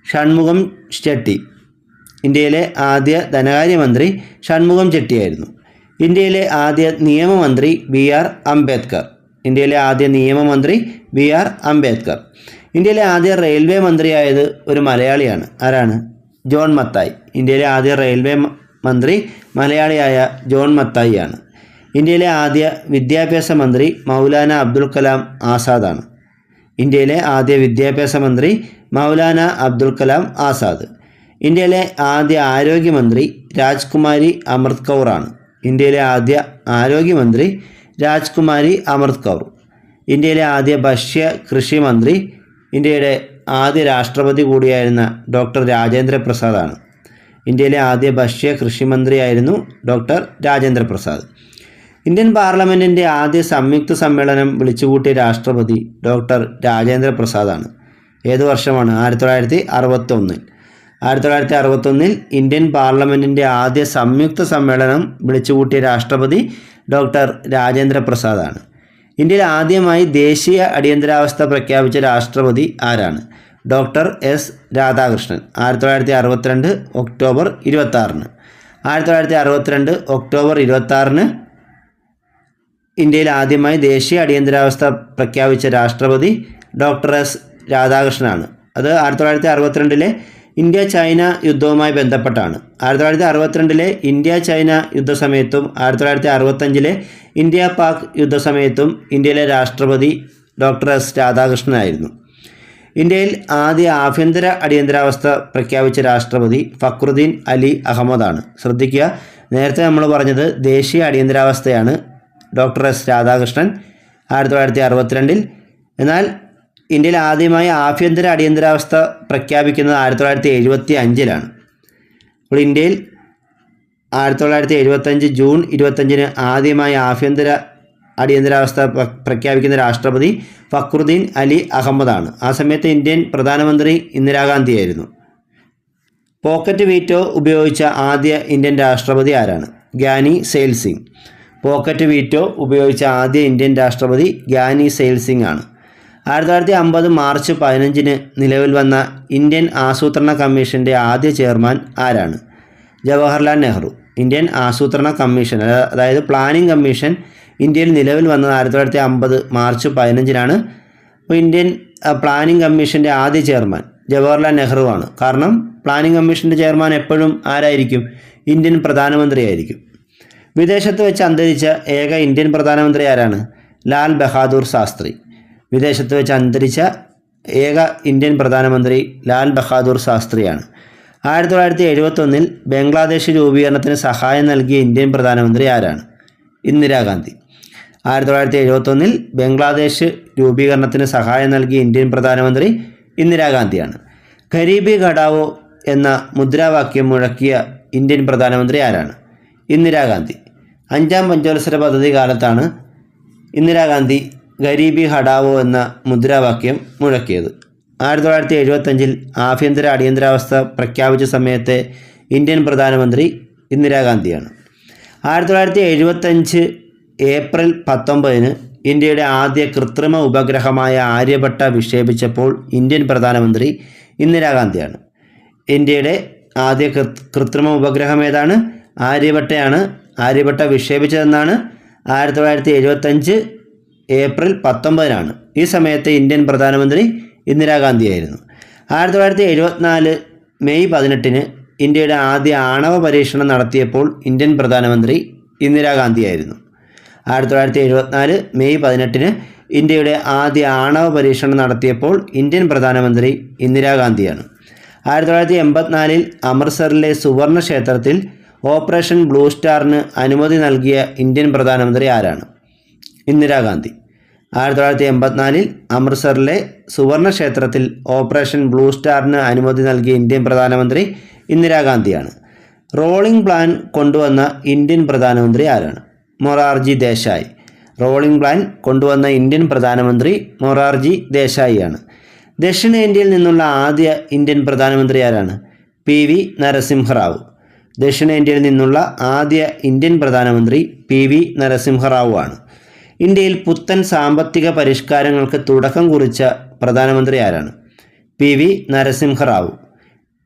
S1: ഷൺമുഖം ചെട്ടി. ഇന്ത്യയിലെ ആദ്യ ധനകാര്യമന്ത്രി ഷൺമുഖം ചെട്ടിയായിരുന്നു. ഇന്ത്യയിലെ ആദ്യ നിയമമന്ത്രി BR അംബേദ്കർ. ഇന്ത്യയിലെ ആദ്യ നിയമമന്ത്രി BR അംബേദ്കർ. ഇന്ത്യയിലെ ആദ്യ റെയിൽവേ മന്ത്രിയായത് ഒരു മലയാളിയാണ്. ആരാണ്? ജോൺ മത്തായി. ഇന്ത്യയിലെ ആദ്യ റെയിൽവേ മന്ത്രി മലയാളിയായ ജോൺ മത്തായിയാണ്. ഇന്ത്യയിലെ ആദ്യ വിദ്യാഭ്യാസ മന്ത്രി മൗലാന അബ്ദുൽ കലാം ആസാദാണ്. ഇന്ത്യയിലെ ആദ്യ വിദ്യാഭ്യാസ മന്ത്രി മൗലാന അബ്ദുൽ കലാം ആസാദ്. ഇന്ത്യയിലെ ആദ്യ ആരോഗ്യമന്ത്രി രാജ്കുമാരി അമൃത് കൗറാണ്. ഇന്ത്യയിലെ ആദ്യ ആരോഗ്യമന്ത്രി രാജ്കുമാരി അമൃത് കൗർ. ഇന്ത്യയിലെ ആദ്യ ഭക്ഷ്യ കൃഷി മന്ത്രി ഇന്ത്യയുടെ ആദ്യ രാഷ്ട്രപതി കൂടിയായിരുന്ന ഡോക്ടർ രാജേന്ദ്ര പ്രസാദാണ്. ഇന്ത്യയിലെ ആദ്യ ഭക്ഷ്യ കൃഷി മന്ത്രിയായിരുന്നു ഡോക്ടർ രാജേന്ദ്ര പ്രസാദ്. ഇന്ത്യൻ പാർലമെൻറ്റിൻ്റെ ആദ്യ സംയുക്ത സമ്മേളനം വിളിച്ചുകൂട്ടിയ രാഷ്ട്രപതി ഡോക്ടർ രാജേന്ദ്ര പ്രസാദാണ്. ഏത് വർഷമാണ്? 1961. 1961 ഇന്ത്യൻ പാർലമെൻറ്റിൻ്റെ ആദ്യ സംയുക്ത സമ്മേളനം വിളിച്ചുകൂട്ടിയ രാഷ്ട്രപതി ഡോക്ടർ രാജേന്ദ്ര പ്രസാദാണ്. ഇന്ത്യയിൽ ആദ്യമായി ദേശീയ അടിയന്തരാവസ്ഥ പ്രഖ്യാപിച്ച രാഷ്ട്രപതി ആരാണ്? Doctor S Radhakrishnan. 1962 October 26. 1962 October 26 ഇന്ത്യയിൽ ആദ്യമായി ദേശീയ അടിയന്തരാവസ്ഥ പ്രഖ്യാപിച്ച രാഷ്ട്രപതി ഡോക്ടർ S രാധാകൃഷ്ണനാണ്. അത് 1962 ഇന്ത്യ ചൈന യുദ്ധവുമായി ബന്ധപ്പെട്ടാണ്. 1962 ഇന്ത്യ ചൈന യുദ്ധസമയത്തും 1965 ഇന്ത്യ പാക് യുദ്ധസമയത്തും ഇന്ത്യയിലെ രാഷ്ട്രപതി ഡോക്ടർ S രാധാകൃഷ്ണനായിരുന്നു. ഇന്ത്യയിൽ ആദ്യ ആഭ്യന്തര അടിയന്തരാവസ്ഥ പ്രഖ്യാപിച്ച രാഷ്ട്രപതി ഫക്രുദ്ദീൻ അലി അഹമ്മദാണ്. ശ്രദ്ധിക്കുക, നേരത്തെ നമ്മൾ പറഞ്ഞത് ദേശീയ അടിയന്തരാവസ്ഥയാണ് ഡോക്ടർ S രാധാകൃഷ്ണൻ 1962. എന്നാൽ ഇന്ത്യയിൽ ആദ്യമായി ആഭ്യന്തര അടിയന്തരാവസ്ഥ പ്രഖ്യാപിക്കുന്നത് 1975. അപ്പോൾ ഇന്ത്യയിൽ 1975 ജൂൺ 25 ആദ്യമായി ആഭ്യന്തര അടിയന്തരാവസ്ഥ പ്രഖ്യാപിക്കുന്ന രാഷ്ട്രപതി ഫക്രുദ്ദീൻ അലി അഹമ്മദാണ്. ആ സമയത്ത് ഇന്ത്യൻ പ്രധാനമന്ത്രി ഇന്ദിരാഗാന്ധിയായിരുന്നു. പോക്കറ്റ് വീറ്റോ ഉപയോഗിച്ച ആദ്യ ഇന്ത്യൻ രാഷ്ട്രപതി ആരാണ്? Giani sale Singh. Pocket veto ഉപയോഗിച്ച ആദ്യ ഇന്ത്യൻ രാഷ്ട്രപതി ഗ്യാനി സെയിൽ സിംഗ് ആണ്. 1950 മാർച്ച് 15 നിലവിൽ വന്ന ഇന്ത്യൻ ആസൂത്രണ കമ്മീഷൻ്റെ ആദ്യ ചെയർമാൻ ആരാണ്? ജവഹർലാൽ നെഹ്റു. ഇന്ത്യൻ ആസൂത്രണ കമ്മീഷൻ, അതായത് പ്ലാനിംഗ് കമ്മീഷൻ ഇന്ത്യയിൽ നിലവിൽ വന്നത് 1950 മാർച്ച് 15. അപ്പോൾ ഇന്ത്യൻ പ്ലാനിംഗ് കമ്മീഷൻ്റെ ആദ്യ ചെയർമാൻ ജവഹർലാൽ നെഹ്റു ആണ്. കാരണം പ്ലാനിംഗ് കമ്മീഷൻ്റെ ചെയർമാൻ എപ്പോഴും ആരായിരിക്കും? ഇന്ത്യൻ പ്രധാനമന്ത്രിയായിരിക്കും. വിദേശത്ത് വെച്ച് അന്തരിച്ച ഏക ഇന്ത്യൻ പ്രധാനമന്ത്രി ആരാണ്? ലാൽ ബഹാദൂർ ശാസ്ത്രി. വിദേശത്ത് വെച്ച് അന്തരിച്ച ഏക ഇന്ത്യൻ പ്രധാനമന്ത്രി ലാൽ ബഹാദൂർ ശാസ്ത്രിയാണ്. 1971 ബംഗ്ലാദേശ് രൂപീകരണത്തിന് സഹായം നൽകിയ ഇന്ത്യൻ പ്രധാനമന്ത്രി ആരാണ്? ഇന്ദിരാഗാന്ധി. 1971 ബംഗ്ലാദേശ് രൂപീകരണത്തിന് സഹായം നൽകിയ ഇന്ത്യൻ പ്രധാനമന്ത്രി ഇന്ദിരാഗാന്ധിയാണ്. ഗരീബി ഘടാവോ എന്ന മുദ്രാവാക്യം മുഴക്കിയ ഇന്ത്യൻ പ്രധാനമന്ത്രി ആരാണ്? ഇന്ദിരാഗാന്ധി. 5ാം പഞ്ചവത്സര പദ്ധതി കാലത്താണ് ഇന്ദിരാഗാന്ധി ഗരീബി ഹഠാവോ എന്ന മുദ്രാവാക്യം മുഴക്കിയത്. 1975 ആഭ്യന്തര അടിയന്തരാവസ്ഥ പ്രഖ്യാപിച്ച സമയത്തെ ഇന്ത്യൻ പ്രധാനമന്ത്രി ഇന്ദിരാഗാന്ധിയാണ്. 1975 ഏപ്രിൽ 19 ഇന്ത്യയുടെ ആദ്യ കൃത്രിമ ഉപഗ്രഹമായ ആര്യഭട്ട വിക്ഷേപിച്ചപ്പോൾ ഇന്ത്യൻ പ്രധാനമന്ത്രി ഇന്ദിരാഗാന്ധിയാണ്. ഇന്ത്യയുടെ ആദ്യ കൃത്രിമ ഉപഗ്രഹം ഏതാണ്? ആര്യഭട്ടയാണ്. ആര്യഭട്ട വിക്ഷേപിച്ചതെന്നാണ് 1975 ഏപ്രിൽ 19 ഈ സമയത്തെ ഇന്ത്യൻ പ്രധാനമന്ത്രി ഇന്ദിരാഗാന്ധിയായിരുന്നു. 1974 മെയ് 18 ഇന്ത്യയുടെ ആദ്യ ആണവ പരീക്ഷണം നടത്തിയപ്പോൾ ഇന്ത്യൻ പ്രധാനമന്ത്രി ഇന്ദിരാഗാന്ധിയായിരുന്നു. 1974 മെയ് 18 ഇന്ത്യയുടെ ആദ്യ ആണവ പരീക്ഷണം നടത്തിയപ്പോൾ ഇന്ത്യൻ പ്രധാനമന്ത്രി ഇന്ദിരാഗാന്ധിയാണ്. 1984 അമൃത്സറിലെ സുവർണ ക്ഷേത്രത്തിൽ ഓപ്പറേഷൻ ബ്ലൂ സ്റ്റാറിന് അനുമതി നൽകിയ ഇന്ത്യൻ പ്രധാനമന്ത്രി ആരാണ്? ഇന്ദിരാഗാന്ധി. 1984 അമൃത്സറിലെ സുവർണ ക്ഷേത്രത്തിൽ ഓപ്പറേഷൻ ബ്ലൂ സ്റ്റാറിന് അനുമതി നൽകിയ ഇന്ത്യൻ പ്രധാനമന്ത്രി ഇന്ദിരാഗാന്ധിയാണ്. റോളിംഗ് പ്ലാൻ കൊണ്ടുവന്ന ഇന്ത്യൻ പ്രധാനമന്ത്രി ആരാണ്? മൊറാർജി ദേശായി. റോളിംഗ് പ്ലാൻ കൊണ്ടുവന്ന ഇന്ത്യൻ പ്രധാനമന്ത്രി മൊറാർജി ദേശായിയാണ്. ദക്ഷിണേന്ത്യയിൽ നിന്നുള്ള ആദ്യ ഇന്ത്യൻ പ്രധാനമന്ത്രി ആരാണ്? PV നരസിംഹറാവു. ദക്ഷിണേന്ത്യയിൽ നിന്നുള്ള ആദ്യ ഇന്ത്യൻ പ്രധാനമന്ത്രി PV നരസിംഹറാവു ആണ്. ഇന്ത്യയിൽ പുത്തൻ സാമ്പത്തിക പരിഷ്കാരങ്ങൾക്ക് തുടക്കം കുറിച്ച പ്രധാനമന്ത്രി ആരാണ്? PV നരസിംഹറാവു.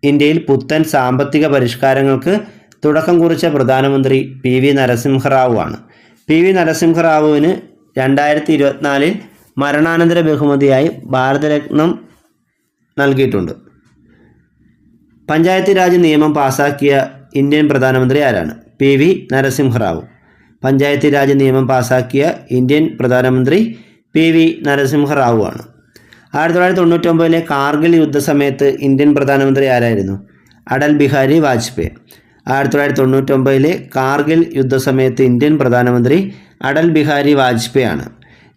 S1: ഇന്ത്യയിൽ പുത്തൻ സാമ്പത്തിക പരിഷ്കാരങ്ങൾക്ക് തുടക്കം കുറിച്ച പ്രധാനമന്ത്രി PV നരസിംഹറാവു ആണ്. PV നരസിംഹറാവുവിന് 2024 മരണാനന്തര ബഹുമതിയായി ഭാരതരത്നം നൽകിയിട്ടുണ്ട്. പഞ്ചായത്ത് രാജ് നിയമം പാസാക്കിയ ഇന്ത്യൻ പ്രധാനമന്ത്രി ആരാണ്? PV നരസിംഹറാവു. പഞ്ചായത്ത് രാജ് നിയമം പാസാക്കിയ ഇന്ത്യൻ പ്രധാനമന്ത്രി PV നരസിംഹറാവു ആണ്. 1999 കാർഗിൽ യുദ്ധസമയത്ത് ഇന്ത്യൻ പ്രധാനമന്ത്രി ആരായിരുന്നു? അടൽ ബിഹാരി വാജ്പേയി. 1999 കാർഗിൽ യുദ്ധസമയത്ത് ഇന്ത്യൻ പ്രധാനമന്ത്രി അടൽ ബിഹാരി വാജ്പേയി ആണ്.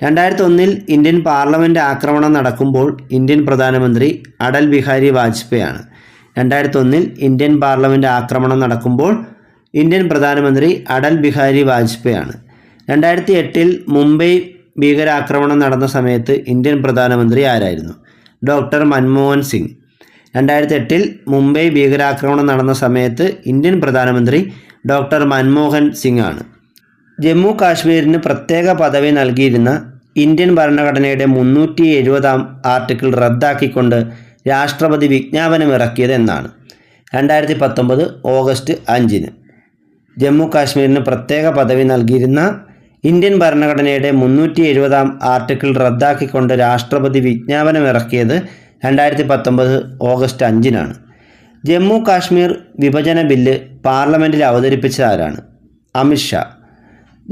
S1: 2001 ഇന്ത്യൻ പാർലമെൻറ്റ് ആക്രമണം നടക്കുമ്പോൾ ഇന്ത്യൻ പ്രധാനമന്ത്രി അടൽ ബിഹാരി വാജ്പേയി ആണ്. 2001 ഇന്ത്യൻ പാർലമെൻറ്റ് ആക്രമണം നടക്കുമ്പോൾ ഇന്ത്യൻ പ്രധാനമന്ത്രി അടൽ ബിഹാരി വാജ്പേയി ആണ്. 2008 മുംബൈ ഭീകരാക്രമണം നടന്ന സമയത്ത് ഇന്ത്യൻ പ്രധാനമന്ത്രി ആരായിരുന്നു? ഡോക്ടർ മൻമോഹൻ സിംഗ്. 2008 മുംബൈ ഭീകരാക്രമണം നടന്ന സമയത്ത് ഇന്ത്യൻ പ്രധാനമന്ത്രി ഡോക്ടർ മൻമോഹൻ സിംഗ് ആണ്. ജമ്മു കാശ്മീരിന് പ്രത്യേക പദവി നൽകിയിരുന്ന ഇന്ത്യൻ ഭരണഘടനയുടെ 370 ആർട്ടിക്കിൾ റദ്ദാക്കിക്കൊണ്ട് രാഷ്ട്രപതി വിജ്ഞാപനമിറക്കിയത് എന്നാണ്? 2019 ഓഗസ്റ്റ് 5. ജമ്മു കാശ്മീരിന് പ്രത്യേക പദവി നൽകിയിരുന്ന ഇന്ത്യൻ ഭരണഘടനയുടെ 370 ആർട്ടിക്കിൾ റദ്ദാക്കിക്കൊണ്ട് രാഷ്ട്രപതി വിജ്ഞാപനമിറക്കിയത് 2019 ഓഗസ്റ്റ് 5. ജമ്മു കാശ്മീർ വിഭജന ബില്ല് പാർലമെൻറ്റിൽ അവതരിപ്പിച്ചത് ആരാണ്? അമിത് ഷാ.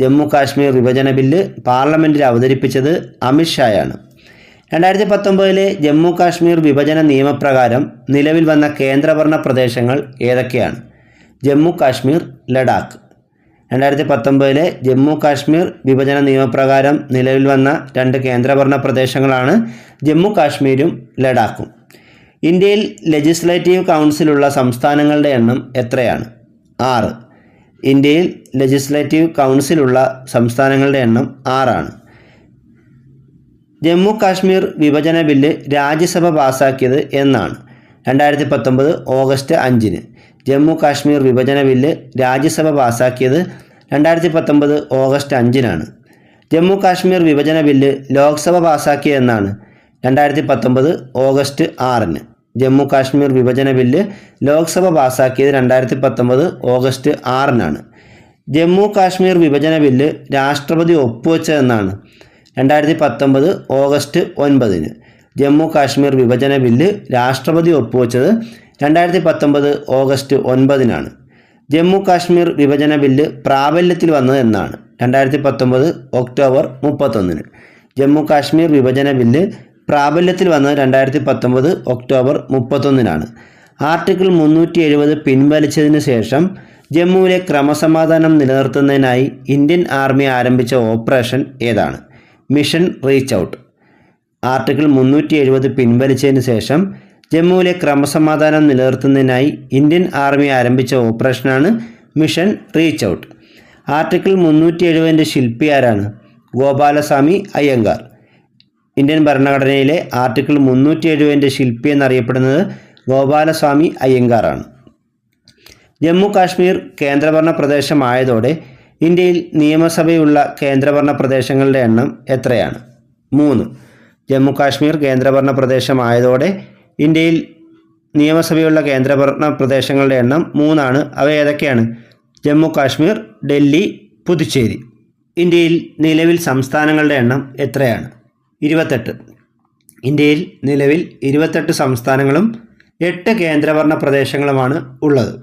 S1: ജമ്മു കാശ്മീർ വിഭജന ബില്ല് പാർലമെൻറ്റിൽ അവതരിപ്പിച്ചത് അമിത് ഷായാണ്. 2019 ജമ്മു കാശ്മീർ വിഭജന നിയമപ്രകാരം നിലവിൽ വന്ന കേന്ദ്രഭരണ പ്രദേശങ്ങൾ ഏതൊക്കെയാണ്? ജമ്മു കാശ്മീർ, ലഡാക്ക്. 2019 ജമ്മു കാശ്മീർ വിഭജന നിയമപ്രകാരം നിലവിൽ വന്ന 2 കേന്ദ്രഭരണ പ്രദേശങ്ങളാണ് ജമ്മു കാശ്മീരും ലഡാക്കും. ഇന്ത്യയിൽ ലെജിസ്ലേറ്റീവ് കൗൺസിലുള്ള സംസ്ഥാനങ്ങളുടെ എണ്ണം എത്രയാണ്? 6. ഇന്ത്യയിൽ ലെജിസ്ലേറ്റീവ് കൗൺസിലുള്ള സംസ്ഥാനങ്ങളുടെ എണ്ണം 6 ആണ്. ജമ്മു കാശ്മീർ വിഭജന ബില്ല് രാജ്യസഭ പാസാക്കിയത് എന്നാണ്? 2019 ഓഗസ്റ്റ് 5. ജമ്മു കാശ്മീർ വിഭജന ബില്ല് രാജ്യസഭ പാസാക്കിയത് 2019 ഓഗസ്റ്റ് 5. ജമ്മു കാശ്മീർ വിഭജന ബില്ല് ലോക്സഭ പാസാക്കിയതെന്നാണ്? 2019 ഓഗസ്റ്റ് 6. ജമ്മു കാശ്മീർ വിഭജന ബില്ല് ലോക്സഭ പാസാക്കിയത് 2019 ഓഗസ്റ്റ് 6. ജമ്മു കാശ്മീർ വിഭജന ബില്ല് രാഷ്ട്രപതി ഒപ്പുവെച്ചതെന്നാണ്? 2019 ഓഗസ്റ്റ് 9. ജമ്മു കാശ്മീർ വിഭജന ബില്ല് രാഷ്ട്രപതി ഒപ്പുവെച്ചത് 2019 ഓഗസ്റ്റ് 9. ജമ്മു കാശ്മീർ വിഭജന ബില്ല് പ്രാബല്യത്തിൽ വന്നത് എന്നാണ്? 2019 ഒക്ടോബർ 31. ജമ്മു കാശ്മീർ വിഭജന ബില്ല് പ്രാബല്യത്തിൽ വന്നത് 2019 ഒക്ടോബർ 31. ആർട്ടിക്കിൾ 370 പിൻവലിച്ചതിന് ശേഷം ജമ്മുവിലെ ക്രമസമാധാനം നിലനിർത്തുന്നതിനായി ഇന്ത്യൻ ആർമി ആരംഭിച്ച ഓപ്പറേഷൻ ഏതാണ്? Mission reach out. ആർട്ടിക്കിൾ 370 പിൻവലിച്ചതിന് ശേഷം ജമ്മുവിലെ ക്രമസമാധാനം നിലനിർത്തുന്നതിനായി ഇന്ത്യൻ ആർമി ആരംഭിച്ച ഓപ്പറേഷനാണ് മിഷൻ റീച്ച് ഔട്ട്. ആർട്ടിക്കിൾ 370 ശില്പി ആരാണ്? ഗോപാലസ്വാമി അയ്യങ്കാർ. ഇന്ത്യൻ ഭരണഘടനയിലെ ആർട്ടിക്കിൾ 370 ശില്പി എന്നറിയപ്പെടുന്നത് ഗോപാലസ്വാമി അയ്യങ്കാറാണ്. ജമ്മു കാശ്മീർ കേന്ദ്രഭരണ പ്രദേശമായതോടെ ഇന്ത്യയിൽ നിയമസഭയുള്ള കേന്ദ്രഭരണ പ്രദേശങ്ങളുടെ എണ്ണം എത്രയാണ്? 3. ജമ്മു കാശ്മീർ കേന്ദ്രഭരണ പ്രദേശമായതോടെ ഇന്ത്യയിൽ നിയമസഭയുള്ള കേന്ദ്രഭരണ പ്രദേശങ്ങളുടെ എണ്ണം 3 ആണ്. അവ ഏതൊക്കെയാണ്? ജമ്മു കാശ്മീർ, ഡൽഹി, പുതുച്ചേരി. ഇന്ത്യയിൽ നിലവിൽ സംസ്ഥാനങ്ങളുടെ എണ്ണം എത്രയാണ്? 28. ഇന്ത്യയിൽ നിലവിൽ 28 സംസ്ഥാനങ്ങളും 8 കേന്ദ്രഭരണ പ്രദേശങ്ങളുമാണ് ഉള്ളത്.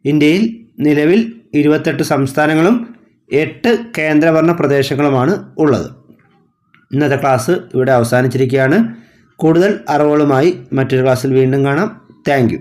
S1: ഇന്ത്യയിൽ നിലവിൽ 28 സംസ്ഥാനങ്ങളും 8 കേന്ദ്രഭരണ പ്രദേശങ്ങളുമാണ് ഉള്ളത്. ഇന്നത്തെ ക്ലാസ് ഇവിടെ അവസാനിച്ചിരിക്കുകയാണ്. കൂടുതൽ അറിവുകളുമായി മറ്റൊരു ക്ലാസ്സിൽ വീണ്ടും കാണാം. Thank you.